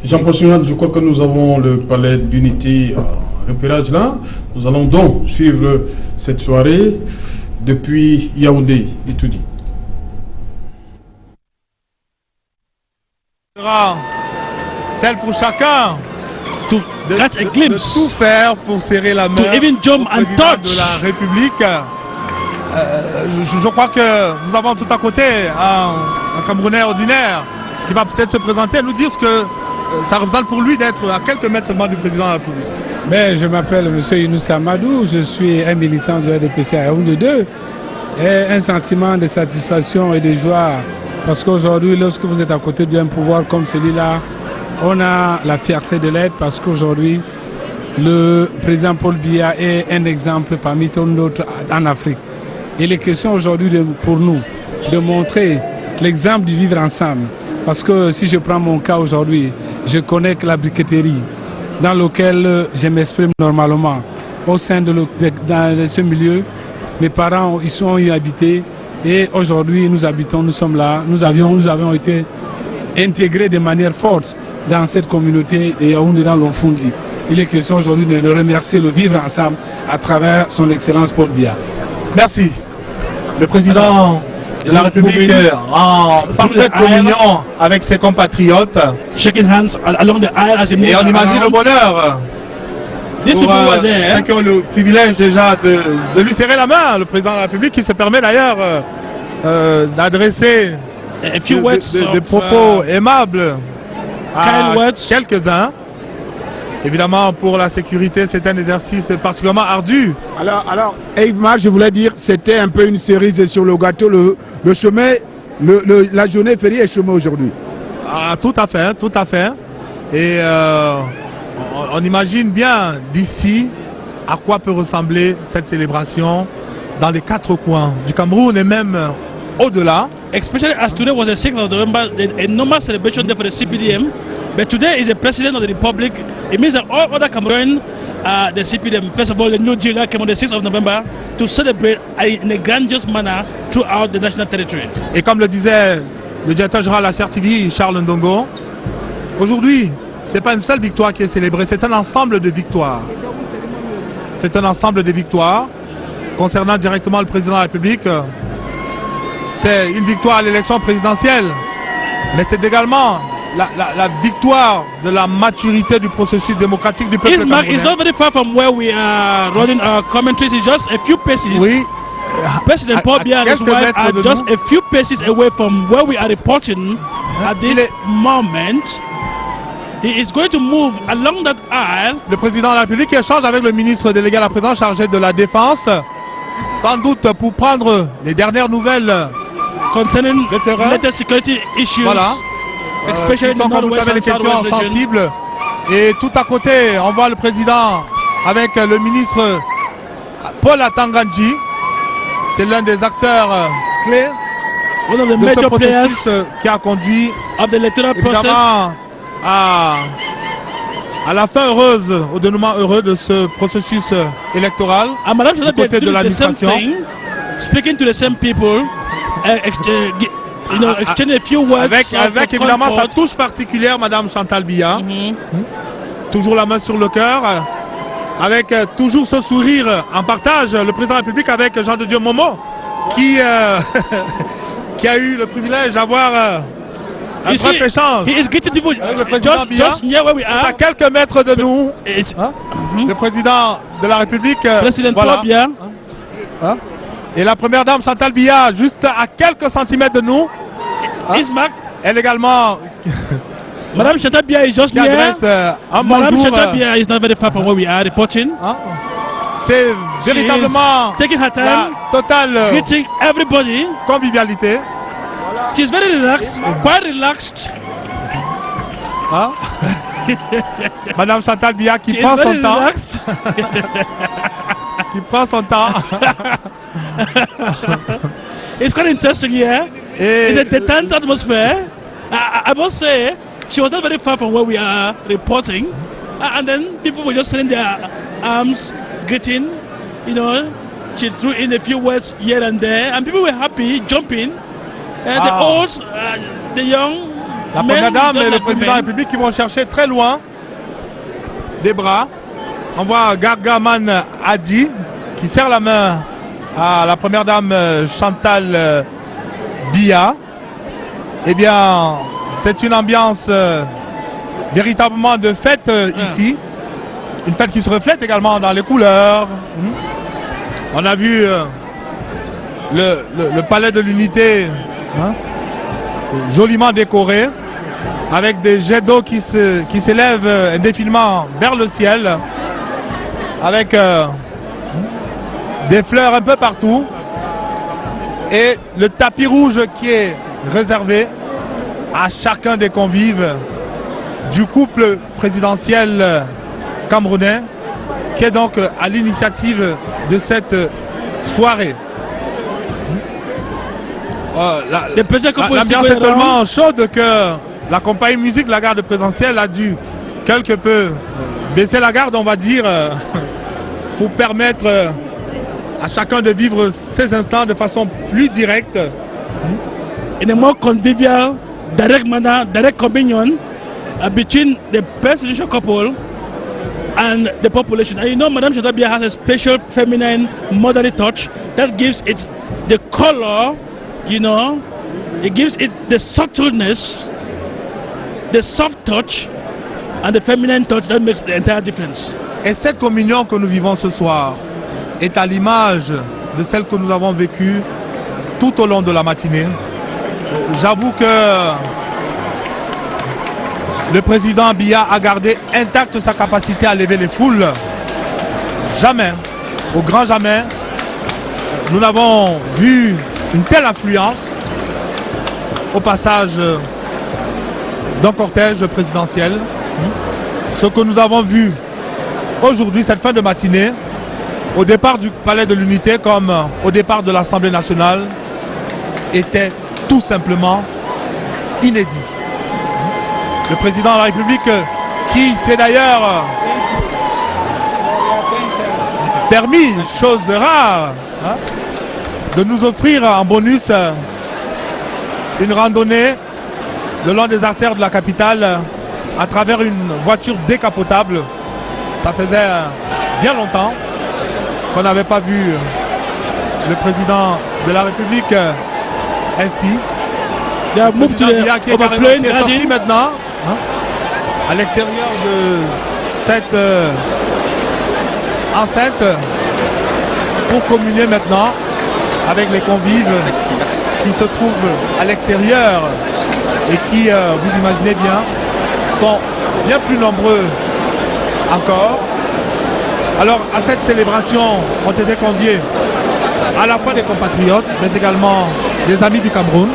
Jean-Paul Sougnane, je crois que nous avons le palais d'unité repérage là. Nous allons donc suivre cette soirée depuis Yaoundé et tout dit. Celle pour chacun to catch a glimpse, de tout faire pour serrer la main to even jump au and président touch de la République. Je crois que nous avons tout à côté un Camerounais ordinaire qui va peut-être se présenter et nous dire ce que ça représente pour lui d'être à quelques mètres seulement du président de la République. Mais je m'appelle M. Younous Amadou, je suis un militant du RDPC à Yaoundé 2 et un sentiment de satisfaction et de joie parce qu'aujourd'hui, lorsque vous êtes à côté d'un pouvoir comme celui-là, on a la fierté de l'être parce qu'aujourd'hui, le président Paul Biya est un exemple parmi tant d'autres en Afrique. Il est question aujourd'hui pour nous de montrer l'exemple du vivre ensemble. Parce que si je prends mon cas aujourd'hui, je connais que la briqueterie dans laquelle je m'exprime normalement au sein de ce milieu, mes parents ils sont y habités et aujourd'hui nous habitons, nous sommes là, nous avons été intégrés de manière forte dans cette communauté de Yaoundé dans l'Ofundi. Il est question aujourd'hui de remercier le vivre ensemble à travers son excellence Paul Biya. Merci. Le président de la République en parfaite communion avec ses compatriotes. shaking hands along the aisle as he moves Et on imagine around. le bonheur These pour people were there. ceux qui ont le privilège déjà de lui serrer la main, le président de la République qui se permet d'ailleurs d'adresser A few words des of, propos aimables à kind words. quelques-uns. Évidemment, pour la sécurité, c'est un exercice particulièrement ardu. Alors Yves-Marc, je voulais dire, c'était un peu une cerise sur le gâteau, le chemin, la journée fériée est chemin aujourd'hui. Ah, tout à fait, tout à fait. Et on imagine bien d'ici à quoi peut ressembler cette célébration dans les quatre coins du Cameroun et même au-delà. Especially as today was the 6th of November, a normal celebration day for the CPDM. But today is the President of the Republic. It means that all other Cameroons, the CPDM, first of all, the new deal that came on the 6th of November to celebrate in a grandiose manner throughout the national territory. Et comme le disait le directeur général de la CRTV, Charles Ndongo, aujourd'hui, ce n'est pas une seule victoire qui est célébrée, c'est un ensemble de victoires. C'est un ensemble de victoires concernant directement le président de la République. C'est une victoire à l'élection présidentielle, mais c'est également la victoire de la maturité du processus démocratique du peuple camerounais. It's not very far from where we are running our commentaries. It's just a few paces. Oui. President Paul Biya and his quelques wife mètres are de just nous. a few paces away from where we are reporting at this moment. he is going to move along that aisle. Le président de la République échange avec le ministre délégué à la présidence chargé de la Défense, sans doute pour prendre les dernières nouvelles concerning de terrain. latest security issues, Voilà. especially Qui sont, in the comme vous northwest savez, les and questions southwest region. sensibles. Et tout à côté, on voit le président avec le ministre Paul Atanganji. C'est l'un des acteurs clés One of the de ce major processus players qui a conduit of the electoral process. évidemment à la fin heureuse, au dénouement heureux de ce processus électoral. And Madame Chantal Du côté Biya de did the same l'administration. thing, speaking to the same people, exchanging a few words Avec of évidemment sa comfort. touche particulière, Madame Chantal Biya. Mhm. Toujours la main sur le cœur, avec toujours ce sourire en partage, le président de la République avec Jean de Dieu Momo, qui, qui a eu le privilège d'avoir un You bref see, échange he is greeting people avec le président Biya. just near where we À are. quelques mètres de nous, It's le président de la République, President voilà. Paul Biya. Et la première dame Chantal Biya, juste à quelques centimètres de nous, Ismac, elle également Madame Chantal Biya is just qui near. adresse un Madame bonjour. Chantal Biya is not very far from where we are reporting. C'est She véritablement is taking her la time, totale greeting everybody. convivialité. She's very relaxed, quite relaxed. Hein? Madame Chantal Biya qui She is prend very son temps, relaxed. qui prend son temps. It's quite interesting here. It's a Et tense atmosphere. I must say, she was not very far from where we are reporting. And then people were just sending their arms, greeting. You know, she threw in a few words here and there, and people were happy, jumping. The old, the young, la men, première dame just et le like président de la women. République qui vont chercher très loin des bras. On voit Gargaman Adi qui serre la main à la première dame Chantal Biya. Eh bien, c'est une ambiance véritablement de fête ici. Une fête qui se reflète également dans les couleurs. On a vu le palais de l'unité joliment décoré, avec des jets d'eau qui s'élèvent indéfiniment vers le ciel, avec des fleurs un peu partout, et le tapis rouge qui est réservé à chacun des convives du couple présidentiel camerounais, qui est donc à l'initiative de cette soirée. L'ambiance est tellement chaude que la compagnie musique de la garde présidentielle a dû quelque peu baisser la garde, on va dire, pour permettre à chacun de vivre ces instants de façon plus directe. In a more convivial, direct manner, direct communion between the presidential couple and the population. And you know, Madame Chantal Biya has a special feminine, motherly touch that gives it the color, you know, it gives it the subtleness, the soft touch, and the feminine touch that makes the entire difference. Et cette communion que nous vivons ce soir est à l'image de celle que nous avons vécue tout au long de la matinée. J'avoue que le président Biya a gardé intacte sa capacité à lever les foules. Jamais, au grand jamais, nous n'avons vu une telle affluence au passage d'un cortège présidentiel. Ce que nous avons vu aujourd'hui, cette fin de matinée, au départ du Palais de l'Unité comme au départ de l'Assemblée nationale, était tout simplement inédit. Le président de la République, qui s'est d'ailleurs permis, chose rare, de nous offrir en bonus une randonnée le long des artères de la capitale à travers une voiture décapotable. Ça faisait bien longtemps qu'on n'avait pas vu le président de la République ainsi. They have moved to Qui est the overflowing sorti garden. maintenant à l'extérieur de cette enceinte pour communier maintenant avec les convives qui se trouvent à l'extérieur et qui, vous imaginez bien, sont bien plus nombreux encore. Alors, à cette célébration ont été conviés à la fois des compatriotes, mais également des amis du Cameroun.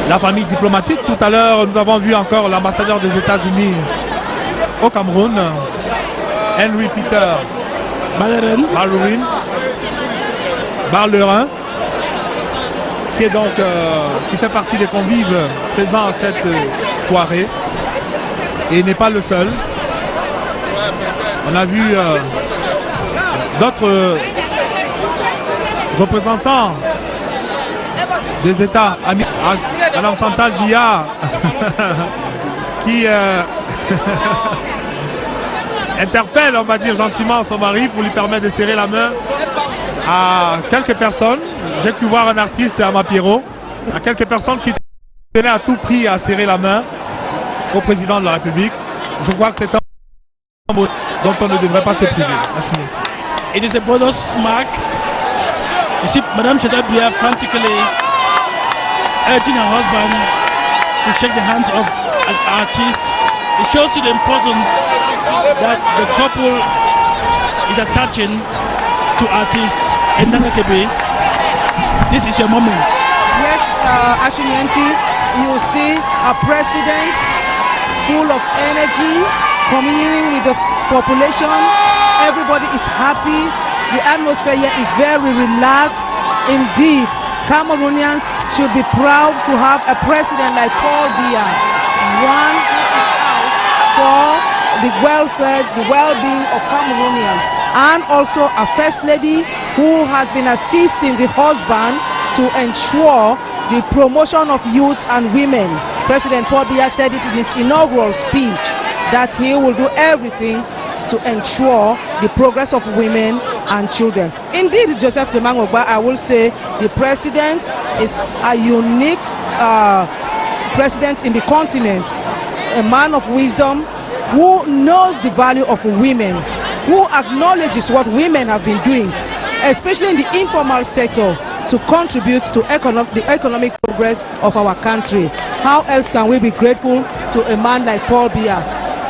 La famille diplomatique, tout à l'heure, nous avons vu encore l'ambassadeur des États-Unis au Cameroun, Henry Peter Barlerin, qui est donc qui fait partie des convives présents à cette soirée et n'est pas le seul. On a vu d'autres représentants des États amis, Madame Chantal Biya qui interpelle, on va dire gentiment, son mari pour lui permettre de serrer la main à quelques personnes. J'ai pu voir un artiste, Ama Pierrot, à quelques personnes qui tenaient à tout prix à serrer la main au président de la République. Je crois que c'est un mot dont on ne devrait pas se priver. It is a brother's mark. You see, Madame Chantal Biya frantically urging her husband to shake the hands of an artist. It shows you the importance that the couple is attaching to artists. And Kebe, this is your moment. Yes, Ashunyanti, you see a president full of energy, communing with the population. Everybody is happy. The atmosphere here is very relaxed. Indeed, Cameroonians should be proud to have a president like Paul Biya, one who is out for the welfare, the well-being of Cameroonians, and also a first lady who has been assisting the husband to ensure the promotion of youth and women. President Paul Biya said it in his inaugural speech that he will do everything to ensure the progress of women and children. Indeed, Joseph Lemangogba, I will say the president is a unique president in the continent, a man of wisdom who knows the value of women, who acknowledges what women have been doing, especially in the informal sector, to contribute to the economic progress of our country. How else can we be grateful to a man like Paul Biya?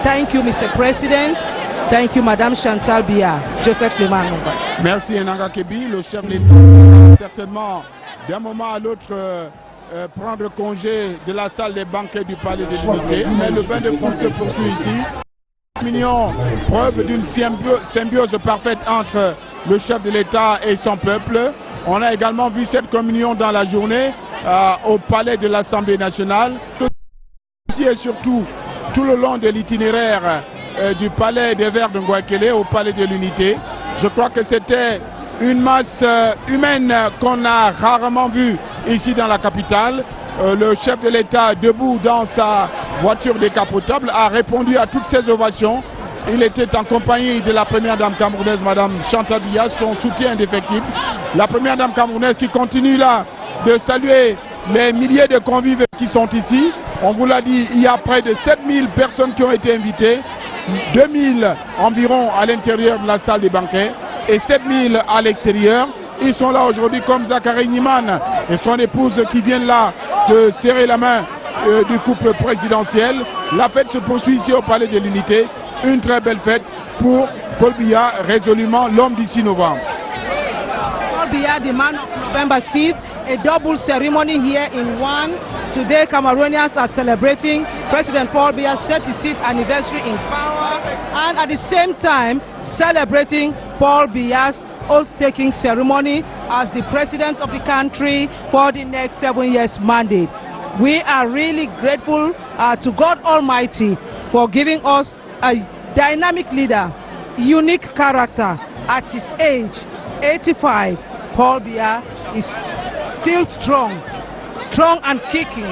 Thank you, Mr. President. Thank you, Madame Chantal Biya. Joseph Lemangogba. Merci Enanga Kebi, le chef de l'État, certainement d'un moment à l'autre prendre congé de la salle des banquets du Palais de l'Unité, mais le bain de foule se poursuit ici. Communion, preuve d'une symbiose parfaite entre le chef de l'État et son peuple. On a également vu cette communion dans la journée au Palais de l'Assemblée nationale. Aussi et surtout tout le long de l'itinéraire du Palais des Verts de Ngouakele au Palais de l'Unité. Je crois que c'était une masse humaine qu'on a rarement vue ici dans la capitale. Le chef de l'État, debout dans sa voiture décapotable, a répondu à toutes ces ovations. Il était en compagnie de la première dame camerounaise, Madame Chantal Biya, son soutien indéfectible. La première dame camerounaise qui continue là de saluer les milliers de convives qui sont ici. On vous l'a dit, il y a près de 7000 personnes qui ont été invitées, 2000 environ à l'intérieur de la salle des banquets et 7000 à l'extérieur. Ils sont là aujourd'hui comme Zachary Niman et son épouse qui viennent là de serrer la main du couple présidentiel. La fête se poursuit ici au Palais de l'Unité. Une très belle fête pour Paul Biya, résolument l'homme du 6 novembre. Paul Biya, the man of November 6th, a double ceremony here in one. Today, Cameroonians are celebrating President Paul Biya's 36th anniversary in power, and at the same time celebrating Paul Biya's oath-taking ceremony as the president of the country for the next 7 years mandate. We are really grateful to God Almighty for giving us a dynamic leader, unique character. At his age, 85, Paul Biya is still strong and kicking,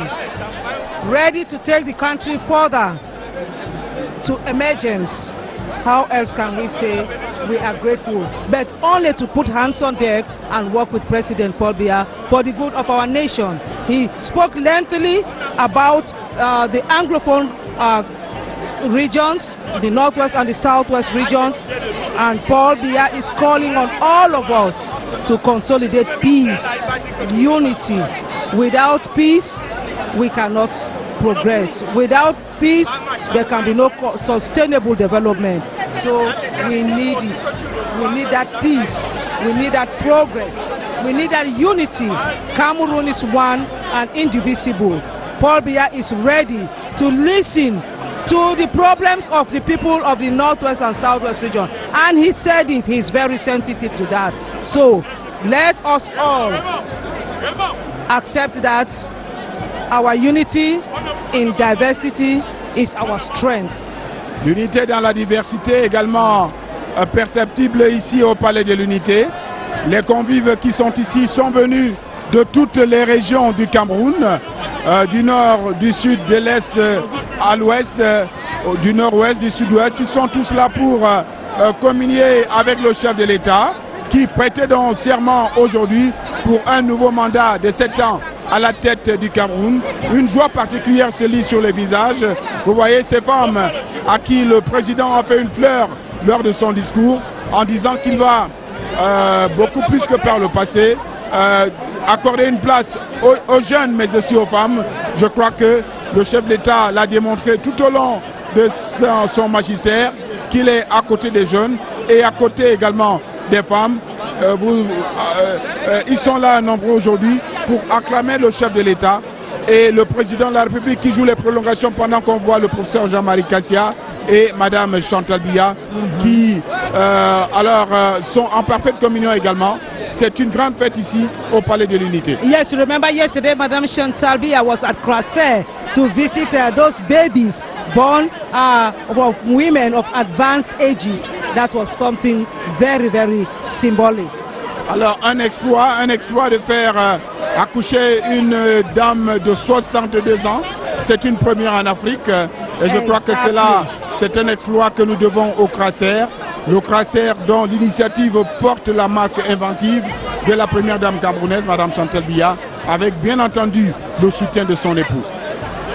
ready to take the country further to emergence. How else can we say we are grateful? But only to put hands on deck and work with President Paul Biya for the good of our nation. He spoke lengthily about the Anglophone regions, the Northwest and the Southwest regions, and Paul Biya is calling on all of us to consolidate peace, unity. Without peace, we cannot progress. Without peace, there can be no sustainable development. So we need it. We need that peace. We need that progress. We need that unity. Cameroon is one and indivisible. Paul Biya is ready to listen to the problems of the people of the Northwest and Southwest region. And he said it, he's very sensitive to that. So let us all accept that our unity in diversity is our strength. L'unité dans la diversité également perceptible ici au Palais de l'Unité. Les convives qui sont ici sont venus de toutes les régions du Cameroun, du nord, du sud, de l'est à l'ouest, du nord-ouest, du sud-ouest. Ils sont tous là pour communier avec le chef de l'État qui prêtait donc serment aujourd'hui pour un nouveau mandat de 7 ans à la tête du Cameroun. Une joie particulière se lit sur les visages. Vous voyez ces femmes à qui le président a fait une fleur lors de son discours en disant qu'il va beaucoup plus que par le passé accorder une place aux jeunes mais aussi aux femmes. Je crois que le chef d'État l'a démontré tout au long de son magistère qu'il est à côté des jeunes et à côté également des femmes. Ils sont là nombreux aujourd'hui pour acclamer le chef de l'État et le président de la République qui joue les prolongations pendant qu'on voit le professeur Jean-Marie Kassia et Madame Chantal Biya qui sont en parfaite communion également. C'est une grande fête ici au Palais de l'Unité. Yes, remember yesterday Madame Chantal Biya was at Crasset to visit those babies born of women of advanced ages. That was something very, very symbolic. Alors un exploit de faire accoucher une dame de 62 ans. C'est une première en Afrique et je crois que c'est un exploit que nous devons au Crasser. Le Crasser dont l'initiative porte la marque inventive de la première dame camerounaise, Madame Chantal Biya, avec bien entendu le soutien de son époux.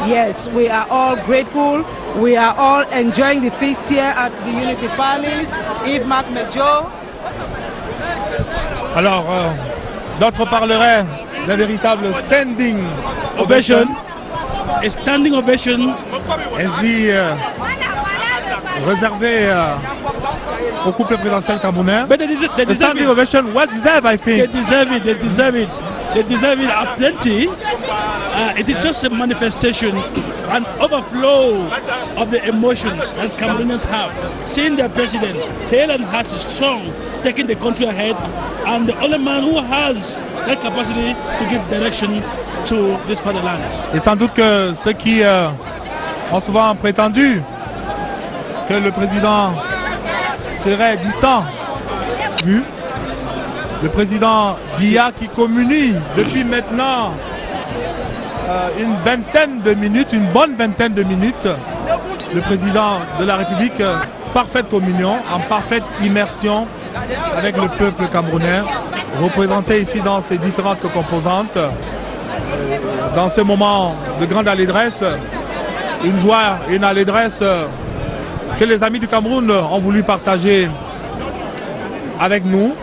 Yes, we are all grateful. We are all enjoying the feast here at the Unity Palace. Yves Marc Medjo. Alors, d'autres parleraient d'un véritable standing ovation. A standing ovation. Ainsi réservé au couple présidentiel camerounais. But they deserve standing it. ovation, well deserved, I think. They deserve it. They deserve it. They deserve it plenty. It is just a manifestation, an overflow of the emotions that Cameroonians have. Seeing their president, hale and hearty, strong, taking the country ahead, and the only man who has that capacity to give direction to this fatherland. Et sans doute que ceux qui ont souvent prétendu que le président serait distant, vu le président Biya qui communie depuis maintenant une bonne vingtaine de minutes, le président de la République, parfaite communion, en parfaite immersion avec le peuple camerounais, représenté ici dans ses différentes composantes, dans ce moment de grande allégresse, une joie et une allégresse que les amis du Cameroun ont voulu partager avec nous,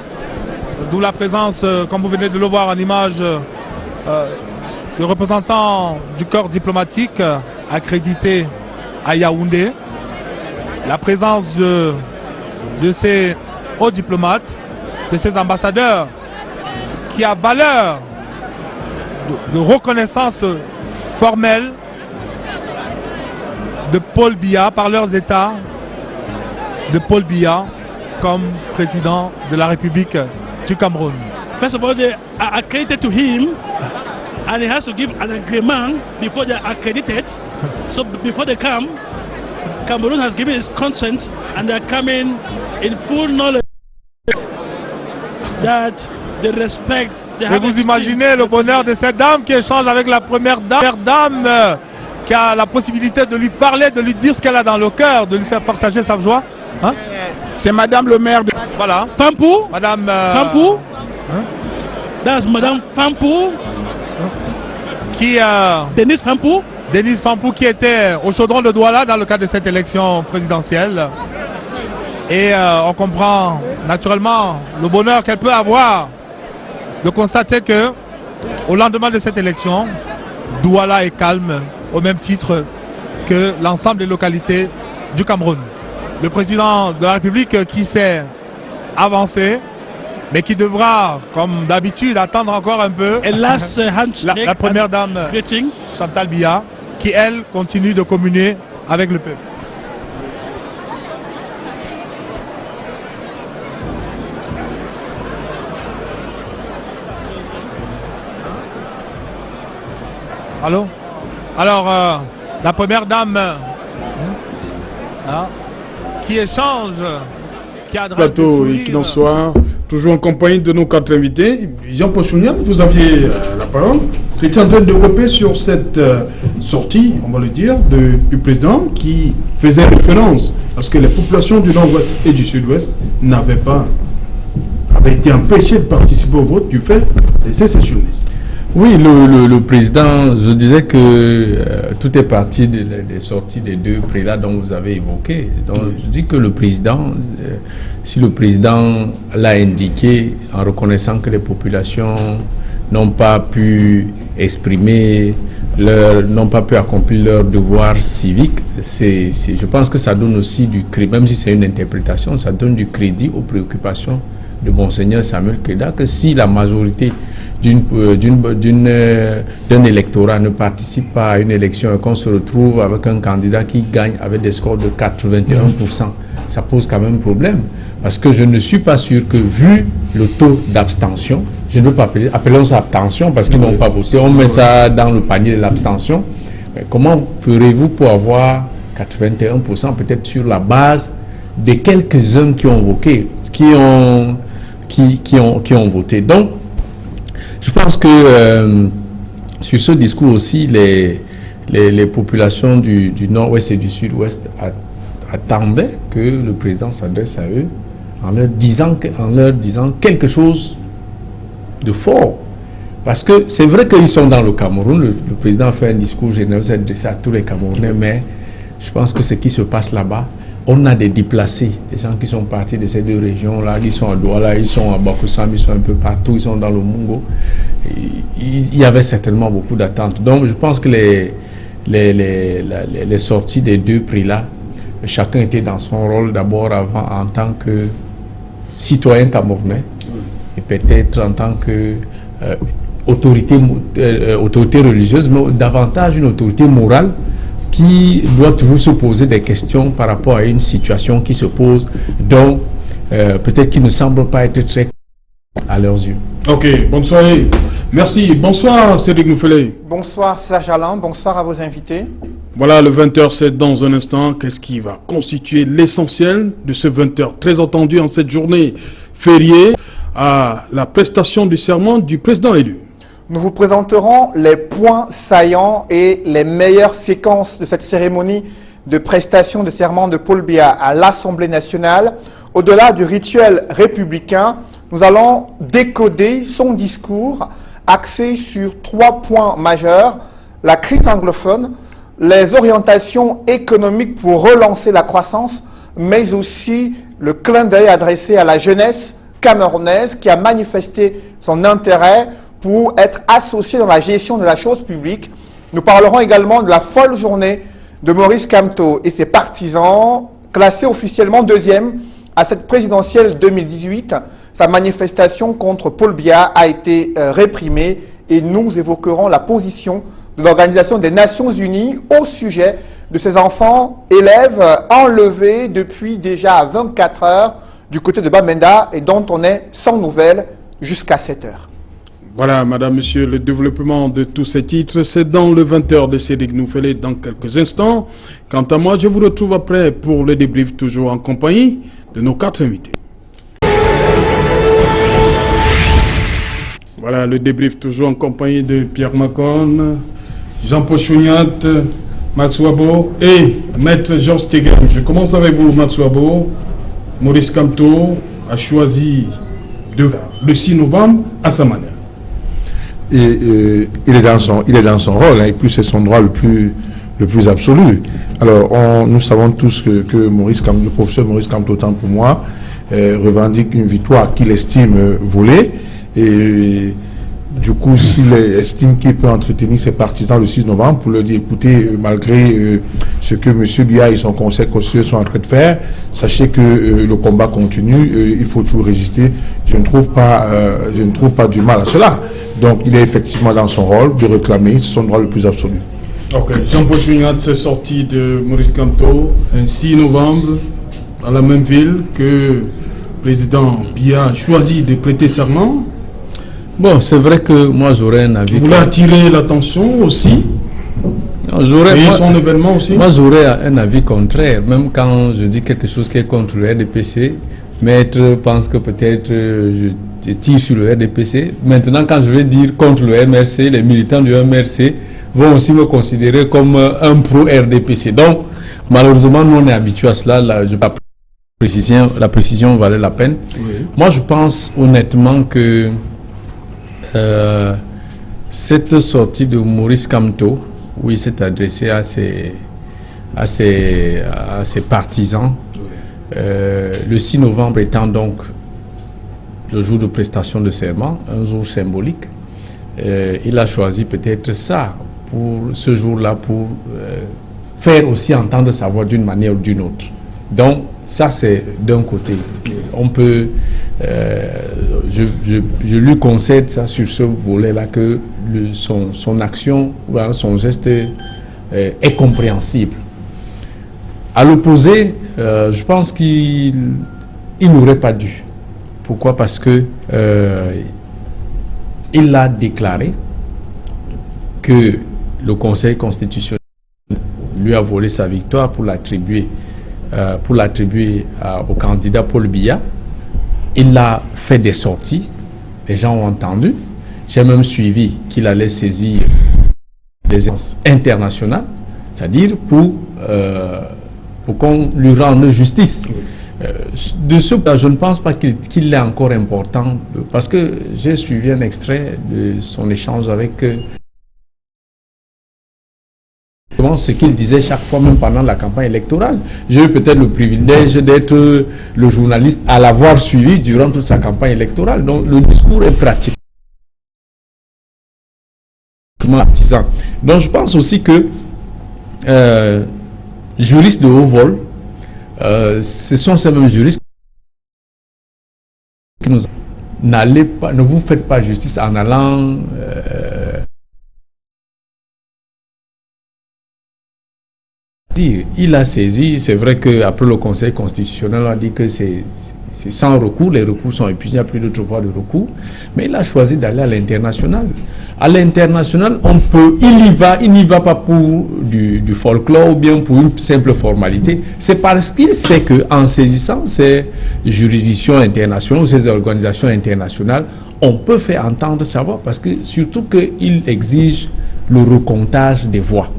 d'où la présence, comme vous venez de le voir en image, du représentant du corps diplomatique accrédité à Yaoundé, la présence de ces hauts diplomates, de ces ambassadeurs qui a valeur de reconnaissance formelle de Paul Biya par leurs États, de Paul Biya comme président de la République du Cameroun. First of all, they are accredited to him, and he has to give an agreement before they are accredited. So before they come, Cameroon has given its consent, and they are coming in full knowledge that they respect. Et vous imaginez le bonheur de cette dame qui échange avec la première dame, qui a la possibilité de lui parler, de lui dire ce qu'elle a dans le cœur, de lui faire partager sa joie. Hein? C'est Madame le maire de... Voilà. Fampou. Madame... Fampou. That's Madame Fampou. Qui... Denise Fampou. Denise Fampou qui était au chaudron de Douala dans le cadre de cette élection présidentielle. Et on comprend naturellement le bonheur qu'elle peut avoir de constater que au lendemain de cette élection, Douala est calme. au même titre que l'ensemble des localités du Cameroun. Le président de la République qui s'est avancé, mais qui devra, comme d'habitude, attendre encore un peu. A last handshake. La première dame, Chantal Biya, qui, elle, continue de communier avec le peuple. Allô? Alors, la première dame qui échange, qui adresse Plateau et qu'il en soit, toujours en compagnie de nos 4 invités. Jean-Paul Chounian, vous aviez la parole. Vous étiez en train de développer sur cette sortie, on va le dire, du président qui faisait référence à ce que les populations du nord-ouest et du sud-ouest avaient été empêchées de participer au vote du fait des sécessionnistes. Oui, le président, je disais que tout est parti des sorties des 2 prélats dont vous avez évoqué. Donc, je dis que le président, si le président l'a indiqué en reconnaissant que les populations n'ont pas pu exprimer n'ont pas pu accomplir leur devoir civique, je pense que ça donne aussi du crédit, même si c'est une interprétation, ça donne du crédit aux préoccupations de Monseigneur Samuel Keita, que si la majorité d'un électorat ne participe pas à une élection et qu'on se retrouve avec un candidat qui gagne avec des scores de 81%, ça pose quand même problème. Parce que je ne suis pas sûr que, vu le taux d'abstention, je ne veux pas appelons ça abstention parce qu'ils n'ont pas voté, on met ça dans le panier de l'abstention. Comment ferez-vous pour avoir 81% peut-être sur la base de quelques-uns qui ont voté, qui ont voté. Donc, je pense que sur ce discours aussi, les populations du nord-ouest et du sud-ouest attendaient que le président s'adresse à eux en leur disant quelque chose de fort. Parce que c'est vrai qu'ils sont dans le Cameroun, le président fait un discours généreux adressé à tous les Camerounais, mais je pense que ce qui se passe là-bas, on a des déplacés, des gens qui sont partis de ces 2 régions-là, qui sont à Douala, ils sont à Bafoussam, ils sont un peu partout, ils sont dans le Mungo. Il y avait certainement beaucoup d'attentes. Donc je pense que les sorties des 2 prix-là, chacun était dans son rôle d'abord en tant que citoyen camerounais et peut-être en tant que autorité religieuse, mais davantage une autorité morale qui doit toujours se poser des questions par rapport à une situation qui se pose, dont peut-être qui ne semble pas être très à leurs yeux. Ok, bonsoir. Merci. Bonsoir Cédric Noufélé. Bonsoir Serge Alain, bonsoir à vos invités. Voilà, le 20h, c'est dans un instant. Qu'est-ce qui va constituer l'essentiel de ce 20h très attendu en cette journée fériée à la prestation du serment du président élu? Nous vous présenterons les points saillants et les meilleures séquences de cette cérémonie de prestation de serment de Paul Biya à l'Assemblée nationale. Au-delà du rituel républicain, nous allons décoder son discours axé sur 3 points majeurs: la crise anglophone, les orientations économiques pour relancer la croissance, mais aussi le clin d'œil adressé à la jeunesse camerounaise qui a manifesté son intérêt pour être associé dans la gestion de la chose publique. Nous parlerons également de la folle journée de Maurice Kamto et ses partisans, classé officiellement 2e à cette présidentielle 2018. Sa manifestation contre Paul Biya a été réprimée et nous évoquerons la position de l'Organisation des Nations Unies au sujet de ces enfants élèves enlevés depuis déjà 24 heures du côté de Bamenda et dont on est sans nouvelles jusqu'à 7 heures. Voilà, madame, monsieur, le développement de tous ces titres, c'est dans le 20h de Cédric Noufélé dans quelques instants. Quant à moi, je vous retrouve après pour le débrief, toujours en compagnie de nos 4 invités. Voilà, le débrief toujours en compagnie de Pierre Macon, Jean-Paul Chounian, Max Wabo et Maître Georges Tegem. Je commence avec vous, Max Wabo. Maurice Kamto a choisi le 6 novembre à sa manière. Et il est dans son rôle, hein, et puis c'est son droit le plus absolu. Alors, nous savons tous que le professeur Maurice Kamto, autant pour moi, revendique une victoire qu'il estime volée. Et Du coup, s'il estime qu'il peut entretenir ses partisans le 6 novembre pour leur dire, écoutez, malgré ce que M. Biya et son conseil constitutionnel sont en train de faire, sachez que le combat continue, il faut toujours résister. Je ne trouve pas du mal à cela. Donc, il est effectivement dans son rôle de réclamer son droit le plus absolu. Ok. Jean-Paul Chouingat s'est sorti de Maurice Kamto un 6 novembre dans la même ville que le président Biya a choisi de prêter serment. Bon, c'est vrai que moi j'aurais un avis. Vous voulez attirer l'attention aussi? Son événement aussi. Moi j'aurais un avis contraire, même quand je dis quelque chose qui est contre le RDPC. Maître pense que peut-être je tire sur le RDPC. Maintenant, quand je vais dire contre le MRC, les militants du MRC vont aussi me considérer comme un pro-RDPC. Donc, malheureusement, nous on est habitués à cela. Là, la précision valait la peine. Oui. Moi, je pense honnêtement que cette sortie de Maurice Kamto, où il s'est adressé à ses partisans, le 6 novembre étant donc le jour de prestation de serment, un jour symbolique, il a choisi peut-être ça pour ce jour-là pour faire aussi entendre sa voix d'une manière ou d'une autre. Donc ça c'est d'un côté. On peut, je lui concède ça sur ce volet-là que son action, son geste est compréhensible. À l'opposé, je pense qu'il n'aurait pas dû. Pourquoi? Parce que il a déclaré que le Conseil constitutionnel lui a volé sa victoire pour l'attribuer au candidat Paul Biya. Il a fait des sorties, les gens ont entendu. J'ai même suivi qu'il allait saisir des instances internationales, c'est-à-dire pour qu'on lui rende justice. De ce cas, je ne pense pas qu'il est encore important, parce que j'ai suivi un extrait de son échange avec ce qu'il disait chaque fois, même pendant la campagne électorale. J'ai eu peut-être le privilège d'être le journaliste à l'avoir suivi durant toute sa campagne électorale. Donc le discours est pratiquement artisan. Donc je pense aussi que juristes de haut vol, ce sont ces mêmes juristes qui nous ne vous faites pas justice en allant il a saisi, c'est vrai qu'après le Conseil constitutionnel a dit que c'est sans recours, les recours sont épuisés, il n'y a plus d'autres voies de recours, mais il a choisi d'aller à l'international. À l'international, il n'y va pas pour du folklore ou bien pour une simple formalité, c'est parce qu'il sait qu'en saisissant ces juridictions internationales, ces organisations internationales, on peut faire entendre sa voix, parce que surtout qu'il exige le recomptage des voix.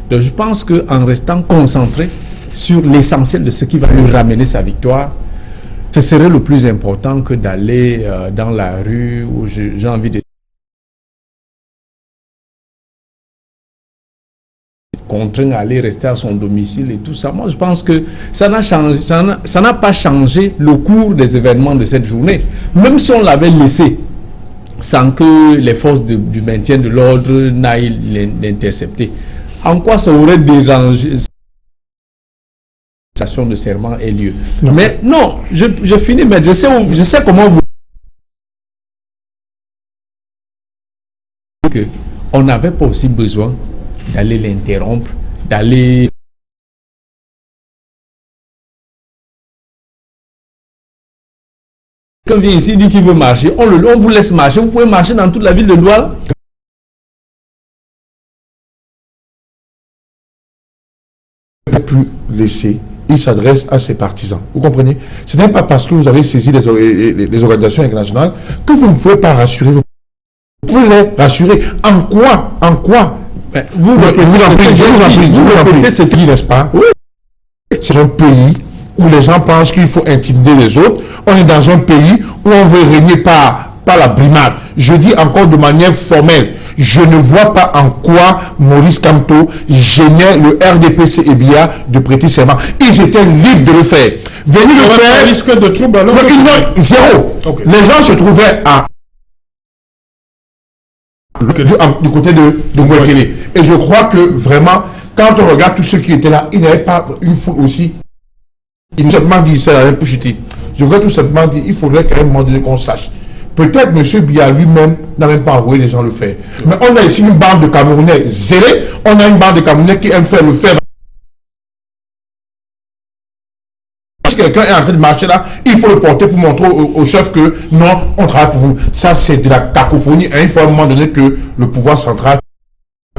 Donc je pense qu'en restant concentré sur l'essentiel de ce qui va lui ramener sa victoire, ce serait le plus important que d'aller dans la rue où j'ai envie de contraindre à aller rester à son domicile et tout ça. Moi je pense que ça n'a pas changé le cours des événements de cette journée. Même si on l'avait laissé sans que les forces du maintien de l'ordre n'aillent l'intercepter. En quoi ça aurait dérangé la prestation de serment ait lieu? Non. Mais non, je finis, mais je sais comment vous... On n'avait pas aussi besoin d'aller l'interrompre, d'aller... Quand vient ici, il dit qu'il veut marcher, on vous laisse marcher, vous pouvez marcher dans toute la ville de Douala. Plus laisser, il s'adresse à ses partisans. Vous comprenez? Ce n'est pas parce que vous avez saisi les organisations internationales que vous ne pouvez pas rassurer. Vous pouvez les rassurer. En quoi? Vous répétez ce qu'il dit, n'est-ce pas? Oui. C'est un pays où les gens pensent qu'il faut intimider les autres. On est dans un pays où on veut régner par la brimade. Je dis encore de manière formelle. Je ne vois pas en quoi Maurice Kamto gênait le RDPC et Biya de prêter serment. Ils étaient libres de le faire. Venir le faire. Risque de trouble alors? Zéro. Okay. Les gens se trouvaient à du côté de Ngouekele. Et je crois que vraiment, quand on regarde tous ceux qui étaient là, il n'y avait pas une foule aussi. Il m'a simplement dit, c'est la même pour chuter. Je voudrais tout simplement dire, il faudrait qu'à un moment donné qu'on sache. Peut-être M. Biya lui-même n'a même pas envoyé les gens le faire. Mais on a ici une bande de Camerounais zélés, on a une bande de Camerounais qui aiment faire le faire. Si quelqu'un est en train de marcher là, il faut le porter pour montrer au chef que non, on travaille pour vous. Ça, c'est de la cacophonie. Il faut à un moment donné que le pouvoir central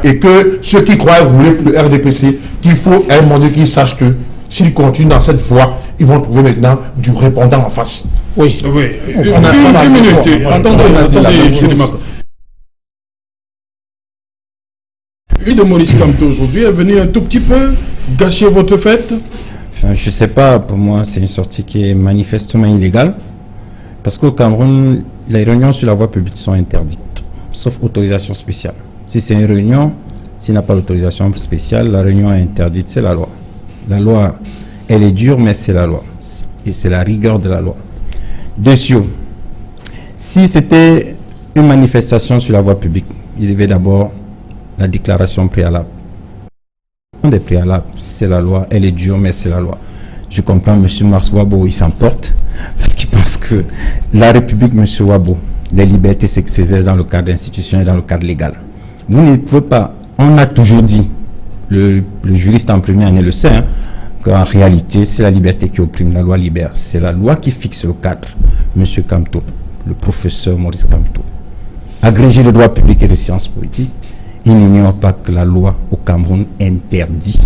et que ceux qui croient rouler pour le RDPC, qu'il faut à un moment donné qu'ils sachent que s'ils continuent dans cette voie, ils vont trouver maintenant du répondant en face. Oui. Oui. Une minute. Attendez, M. Dimaco. Lui de Maurice Kamto aujourd'hui est venu un tout petit peu gâcher votre fête. Enfin, je ne sais pas, pour moi, c'est une sortie qui est manifestement illégale. Parce qu'au Cameroun, les réunions sur la voie publique sont interdites, sauf autorisation spéciale. Si c'est une réunion, s'il n'a pas l'autorisation spéciale, la réunion est interdite, c'est la loi. La loi, elle est dure, mais c'est la loi. Et c'est la rigueur de la loi. Dessus, si c'était une manifestation sur la voie publique, il y avait d'abord la déclaration préalable. Des préalables, c'est la loi, elle est dure, mais c'est la loi. Je comprends M. Mars Wabo, il s'emporte, parce qu'il pense que la République, M. Wabo, les libertés s'exercent dans le cadre institutionnel et dans le cadre légal. Vous ne pouvez pas, on a toujours dit, le juriste en première année le sait, hein, qu'en réalité, c'est la liberté qui opprime, la loi libère. C'est la loi qui fixe le cadre. M. Kamto, le professeur Maurice Kamto, agrégé de droit public et de sciences politiques, il n'ignore pas que la loi au Cameroun interdit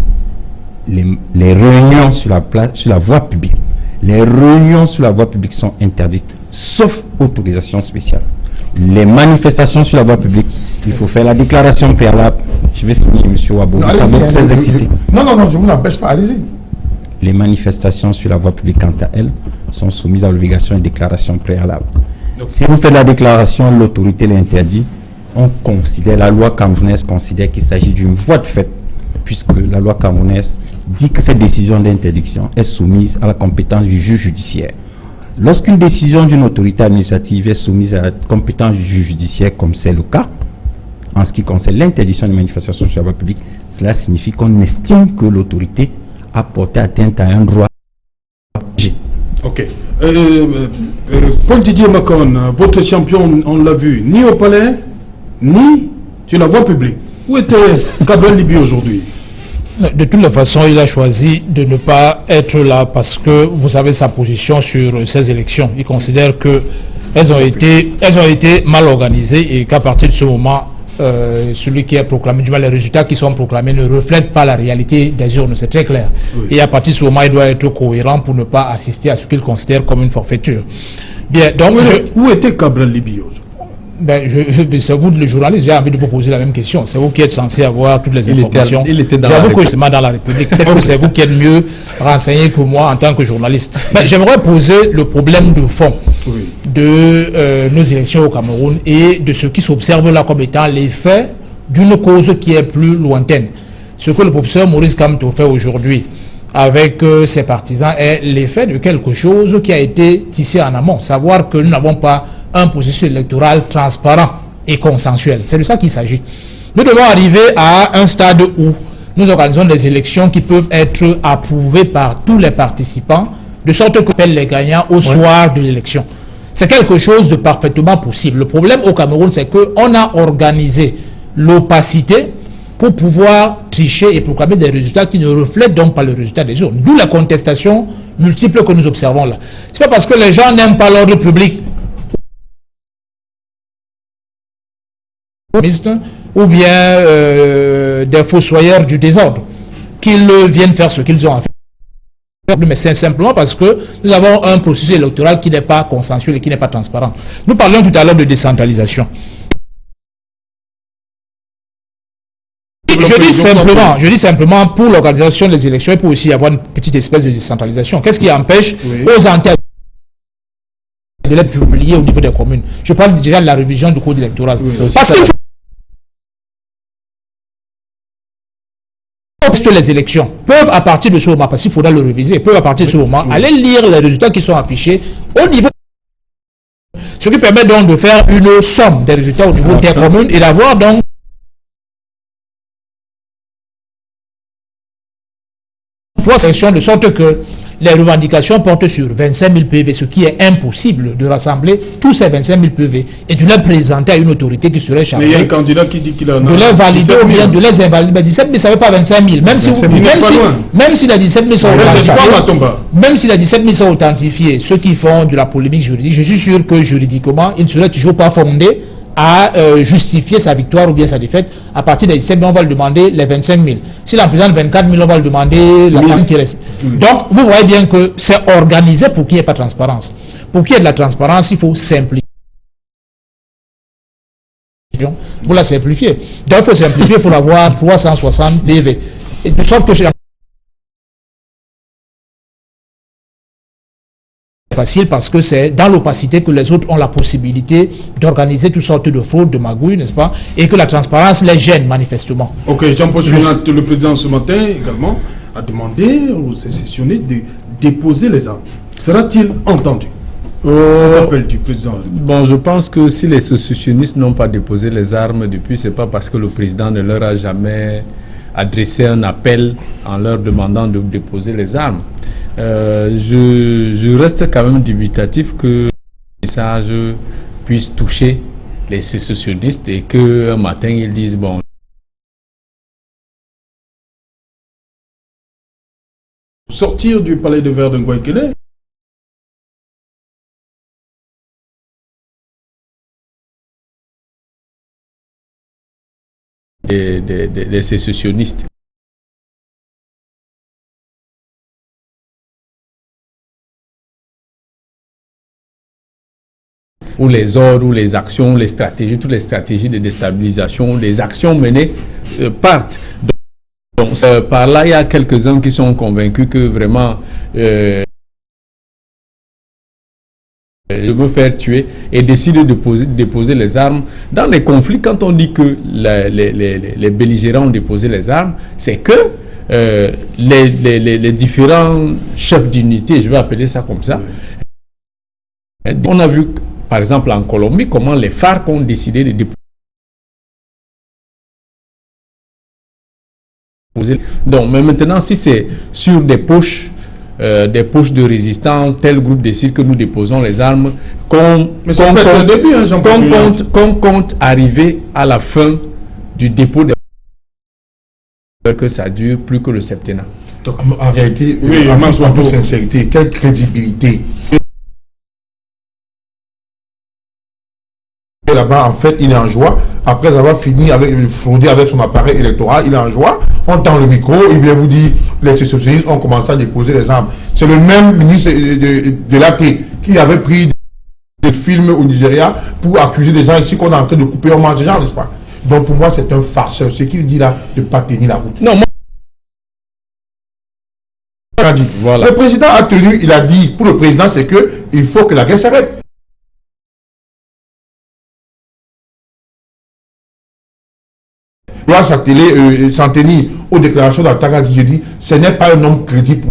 les réunions sur la voie publique. Les réunions sur la voie publique sont interdites, sauf autorisation spéciale. Les manifestations sur la voie publique, il faut faire la déclaration préalable. Je vais finir, M. Wabo. Vous semblez très excité. Non, je ne vous empêche pas, allez-y. Les manifestations sur la voie publique, quant à elles, sont soumises à l'obligation de déclaration préalable. Si vous faites la déclaration, l'autorité l'interdit. On considère, la loi camerounaise considère qu'il s'agit d'une voie de fait, puisque la loi camerounaise dit que cette décision d'interdiction est soumise à la compétence du juge judiciaire. Lorsqu'une décision d'une autorité administrative est soumise à la compétence du juge judiciaire, comme c'est le cas, en ce qui concerne l'interdiction des manifestations sur la voie publique, cela signifie qu'on estime que l'autorité a porté atteinte à un droit. Ok. Paul Didier Macon, votre champion, on l'a vu, ni au palais, ni sur la voie publique. Où était Gabriel Libi aujourd'hui? De toutes les façons, il a choisi de ne pas être là parce que vous savez sa position sur ces élections. Il considère qu'elles ont été mal organisées et qu'à partir de ce moment, celui qui est proclamé, du moins les résultats qui sont proclamés ne reflètent pas la réalité des urnes, c'est très clair. Oui. Et à partir de ce moment, il doit être cohérent pour ne pas assister à ce qu'il considère comme une forfaiture. Bien, donc où était Gabriel Libi aujourd'hui? C'est vous, le journaliste, j'ai envie de vous poser la même question. C'est vous qui êtes censé avoir toutes les informations. Il était dans la République. Peut-être que c'est vous qui êtes mieux renseigné que moi en tant que journaliste. Mais j'aimerais poser le problème de fond de nos élections au Cameroun et de ce qui s'observe là comme étant l'effet d'une cause qui est plus lointaine. Ce que le professeur Maurice Kamto fait aujourd'hui avec ses partisans est l'effet de quelque chose qui a été tissé en amont. Savoir que nous n'avons pas un processus électoral transparent et consensuel. C'est de ça qu'il s'agit. Nous devons arriver à un stade où nous organisons des élections qui peuvent être approuvées par tous les participants, de sorte que les gagnants au soir de l'élection. C'est quelque chose de parfaitement possible. Le problème au Cameroun, c'est qu'on a organisé l'opacité pour pouvoir tricher et proclamer des résultats qui ne reflètent donc pas le résultat des urnes. D'où la contestation multiple que nous observons là. C'est pas parce que les gens n'aiment pas l'ordre public ou bien des fossoyeurs du désordre qu'ils viennent faire ce qu'ils ont à faire. Mais c'est simplement parce que nous avons un processus électoral qui n'est pas consensuel et qui n'est pas transparent. Nous parlions tout à l'heure de décentralisation. Je dis simplement pour l'organisation des élections, il peut aussi y avoir une petite espèce de décentralisation. Qu'est-ce qui empêche aux antennes de les publier au niveau des communes? Je parle déjà de la révision du code électoral. Parce qu'il faut que les élections peuvent à partir de ce moment, parce qu'il faudra le réviser, peuvent à partir de ce moment aller lire les résultats qui sont affichés au niveau. Ce qui permet donc de faire une somme des résultats au niveau des communes et d'avoir donc trois sections, de sorte que les revendications portent sur 25 000 PV, ce qui est impossible de rassembler tous ces 25 000 PV et de les présenter à une autorité qui serait chargée. Mais il y a un candidat qui dit qu'il a... De les valider ou bien de les invalider. Mais 17 000, ça ne veut pas 25 000. Même si les 17 000 sont authentifiés, même si les 17 000 sont authentifiés, ceux qui font de la polémique juridique, je suis sûr que juridiquement, ils ne seraient toujours pas fondés à justifier sa victoire ou bien sa défaite. À partir des 17 000, on va lui demander les 25 000. S'il en présente 24 000, on va lui demander la somme qui reste. Donc, vous voyez bien que c'est organisé pour qu'il n'y ait pas de transparence. Pour qu'il y ait de la transparence, il faut simplifier. Pour la simplifier. Donc, il faut simplifier, il faut avoir 360 PV. Et de sorte que facile parce que c'est dans l'opacité que les autres ont la possibilité d'organiser toutes sortes de fraudes, de magouilles, n'est-ce pas? Et que la transparence les gêne manifestement. Ok, Jean-Paul Chouinat, le président ce matin également a demandé aux sécessionnistes de déposer les armes. Sera-t-il entendu? Cet appel du président. Bon, je pense que si les sécessionnistes n'ont pas déposé les armes depuis, c'est pas parce que le président ne leur a jamais adressé un appel en leur demandant de déposer les armes. Je reste quand même dubitatif que le message puisse toucher les sécessionnistes et qu'un matin ils disent bon. Sortir du palais de verre de Ngoïkele. Des sécessionnistes. Où les ordres, où les actions, les stratégies, toutes les stratégies de déstabilisation, les actions menées partent. Donc par là, il y a quelques-uns qui sont convaincus que vraiment je veux faire tuer et décider de déposer les armes. Dans les conflits, quand on dit que les belligérants ont déposé les armes, c'est que les différents chefs d'unité, je vais appeler ça comme ça, on a vu par exemple en Colombie comment les FARC ont décidé de déposer. Donc, mais maintenant, si c'est sur des poches de résistance, tel groupe décide que nous déposons les armes, qu'on compte arriver à la fin du dépôt des que ça dure plus que le septennat. Donc en réalité, en toute sincérité, quelle crédibilité là-bas, en fait, il est en joie. Après avoir fini avec frauder avec son appareil électoral, il est en joie. On tend le micro, il vient vous dire les socialistes ont commencé à déposer les armes. C'est le même ministre de l'AT qui avait pris des films au Nigeria pour accuser des gens ici qu'on est en train de couper au mange des gens, n'est-ce pas? Donc pour moi, c'est un farceur. Ce qu'il dit là, de ne pas tenir la route. Non, voilà. Le président a tenu, il a dit, pour le président, c'est que il faut que la guerre s'arrête. Sa télé s'en tenir aux déclarations d'Atangadi, j'ai dit, ce n'est pas un homme crédible.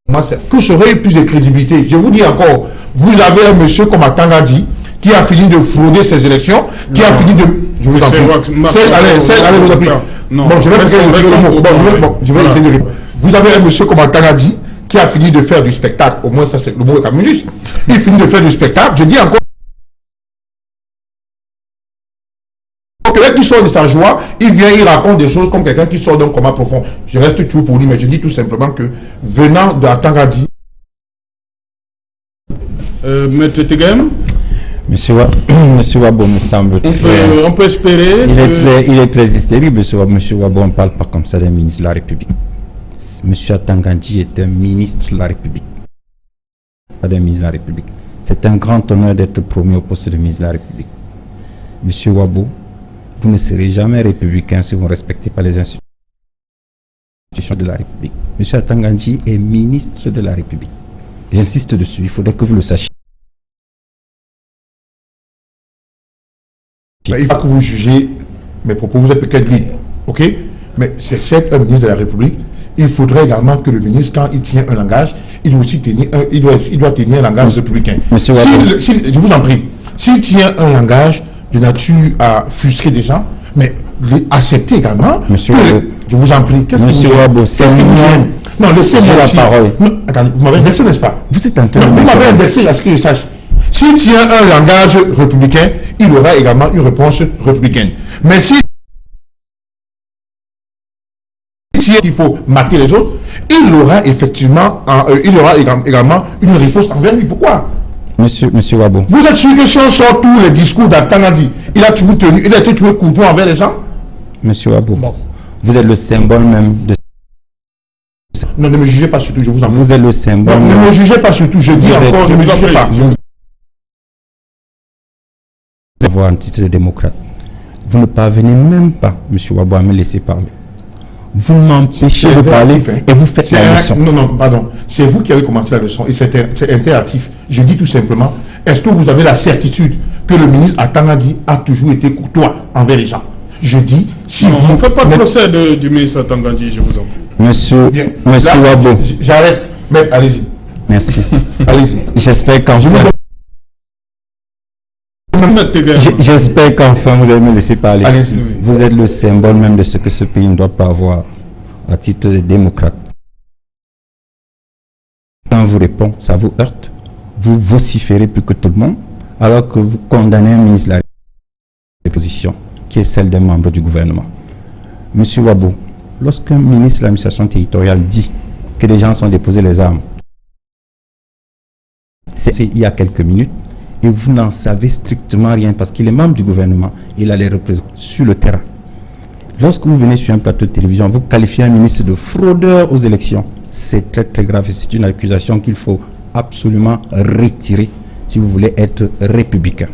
Moi, que serait plus de crédibilité? Je vous dis encore, vous avez un monsieur comme Atangadi qui a fini de frauder ces élections, qui a fini de... Je vous en prie. Allez, vous en prie. Bon, je vais essayer de répondre. Vous avez un monsieur comme Atangadi qui a fini de faire du spectacle. Au moins, ça, c'est le mot est quand même juste. Il finit de faire du spectacle. Je dis encore. Quelqu'un qui sort de sa joie, il vient, il raconte des choses comme quelqu'un qui sort d'un coma profond. Je reste toujours pour lui, mais je dis tout simplement que venant de Atangadi. Maître Tegem, Monsieur Wabo me semble on peut espérer. Il est très hystérique, Monsieur Wabo, on ne parle pas comme ça d'un ministre de la République. Monsieur Atangadi est un ministre de la République. Pas d'un ministre de la République. C'est un grand honneur d'être promu au poste de ministre de la République. Monsieur Wabo, vous ne serez jamais républicain si vous ne respectez pas les institutions de la République. Monsieur Atangadi est ministre de la République. J'insiste dessus, il faudrait que vous le sachiez. Il faut que vous jugez mes propos, vous êtes peut-être libre, ok? Mais c'est certes un ministre de la République, il faudrait également que le ministre, quand il tient un langage, il doit aussi tenir un langage républicain. Monsieur Je vous en prie, s'il tient un langage de nature à frustrer des gens, mais acceptez également. Monsieur je vous en prie. Monsieur Wabo, c'est moi. Non, laissez-moi la parole. Non, attendez, vous m'avez versé, n'est-ce pas? Vous êtes en train de... Vous m'avez inversé, à ce que je sache. S'il tient un langage républicain, il aura également une réponse républicaine. Mais si il faut marquer les autres, il aura effectivement également une réponse envers lui. Pourquoi? Monsieur Wabo. Vous êtes sûr que si on sort tous les discours d'Atangandi, il a été toujours courtois envers les gens? Monsieur Wabo, vous êtes le symbole même de... Non, ne me jugez pas surtout, je vous en prie. Vous êtes le symbole... Non, ne me jugez pas surtout, je dis encore, ne me jugez pas. Vous avoir un titre de démocrate. Vous ne parvenez même pas, monsieur Wabo, à me laisser parler. Vous m'empêchez de parler et vous faites la leçon. Non, pardon. C'est vous qui avez commencé la leçon et c'est interactif. Je dis tout simplement, est-ce que vous avez la certitude que le ministre Atangandi a toujours été courtois envers les gens? Je dis, si non, vous... ne faites pas de procès du ministre Atangandi, je vous en prie. Monsieur Wabo. J'arrête. Mais allez-y. Merci. Allez-y. J'espère qu'enfin... J'espère qu'enfin vous allez me laisser parler. Allez-y. Vous êtes le symbole même de ce que ce pays ne doit pas avoir à titre de démocrate. Quand on vous répond, ça vous heurte. Vous vociférez plus que tout le monde, alors que vous condamnez un ministre de la position qui est celle d'un membre du gouvernement. Monsieur Wabo, lorsqu'un ministre de l'administration territoriale dit que les gens sont déposés les armes, c'est il y a quelques minutes, et vous n'en savez strictement rien parce qu'il est membre du gouvernement, il a les représentants sur le terrain. Lorsque vous venez sur un plateau de télévision, vous qualifiez un ministre de fraudeur aux élections. C'est très très grave et c'est une accusation qu'il faut absolument retirer si vous voulez être républicain.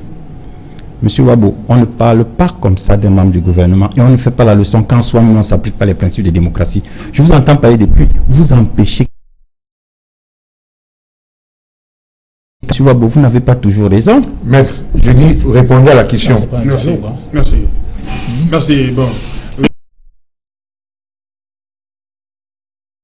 Monsieur Wabo, on ne parle pas comme ça d'un membre du gouvernement et on ne fait pas la leçon quand soi-même on ne s'applique pas les principes de démocratie. Je vous entends parler depuis, vous empêchez. Monsieur Wabo, vous n'avez pas toujours raison. Maître, je dis, répondez à la question. Merci. Merci. Merci. Bon.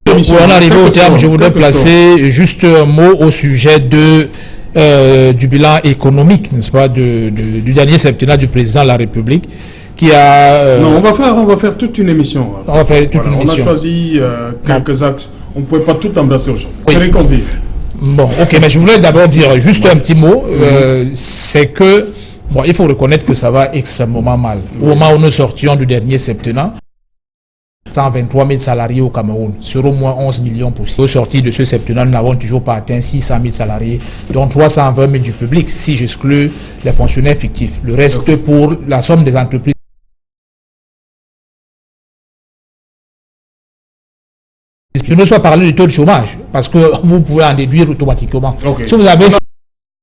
Pour en arriver au terme, je voudrais placer juste un mot au sujet du bilan économique, n'est-ce pas, du dernier septennat du président de la République, qui a... Non, on va faire toute une émission. On va faire toute une émission. On a choisi quelques axes. On ne pouvait pas tout embrasser aujourd'hui. Oui. C'est compris. Bon, ok, mais je voulais d'abord dire juste un petit mot. C'est que, bon, il faut reconnaître que ça va extrêmement mal. Au moment où nous sortions du dernier septennat, 123 000 salariés au Cameroun, sur au moins 11 millions possibles. Au sortir de ce septennat, nous n'avons toujours pas atteint 600 000 salariés, dont 320 000 du public, si j'exclus les fonctionnaires fictifs. Le reste pour la somme des entreprises. Je ne dois pas parler du taux de chômage, parce que vous pouvez en déduire automatiquement. Si vous avez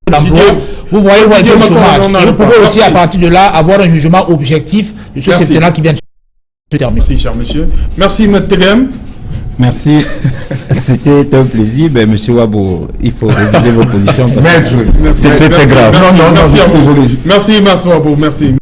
d'emploi, vous voyez le taux de chômage. Vous pouvez aussi, à partir de là, avoir un jugement objectif de ce septennat qui vient de se terminer. Merci, cher monsieur. Merci, M. Tegem. Merci. C'était un plaisir. Ben, monsieur Wabo, il faut réviser vos positions. C'est très, très grave. Non, je suis désolé. Merci, Marc Wabo. Merci.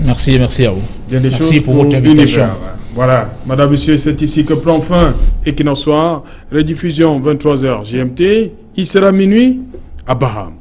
Merci. Merci à vous. Merci pour votre invitation. Voilà, madame, monsieur, c'est ici que prend fin Equinox Soir, rediffusion 23h GMT. Il sera minuit à Baham.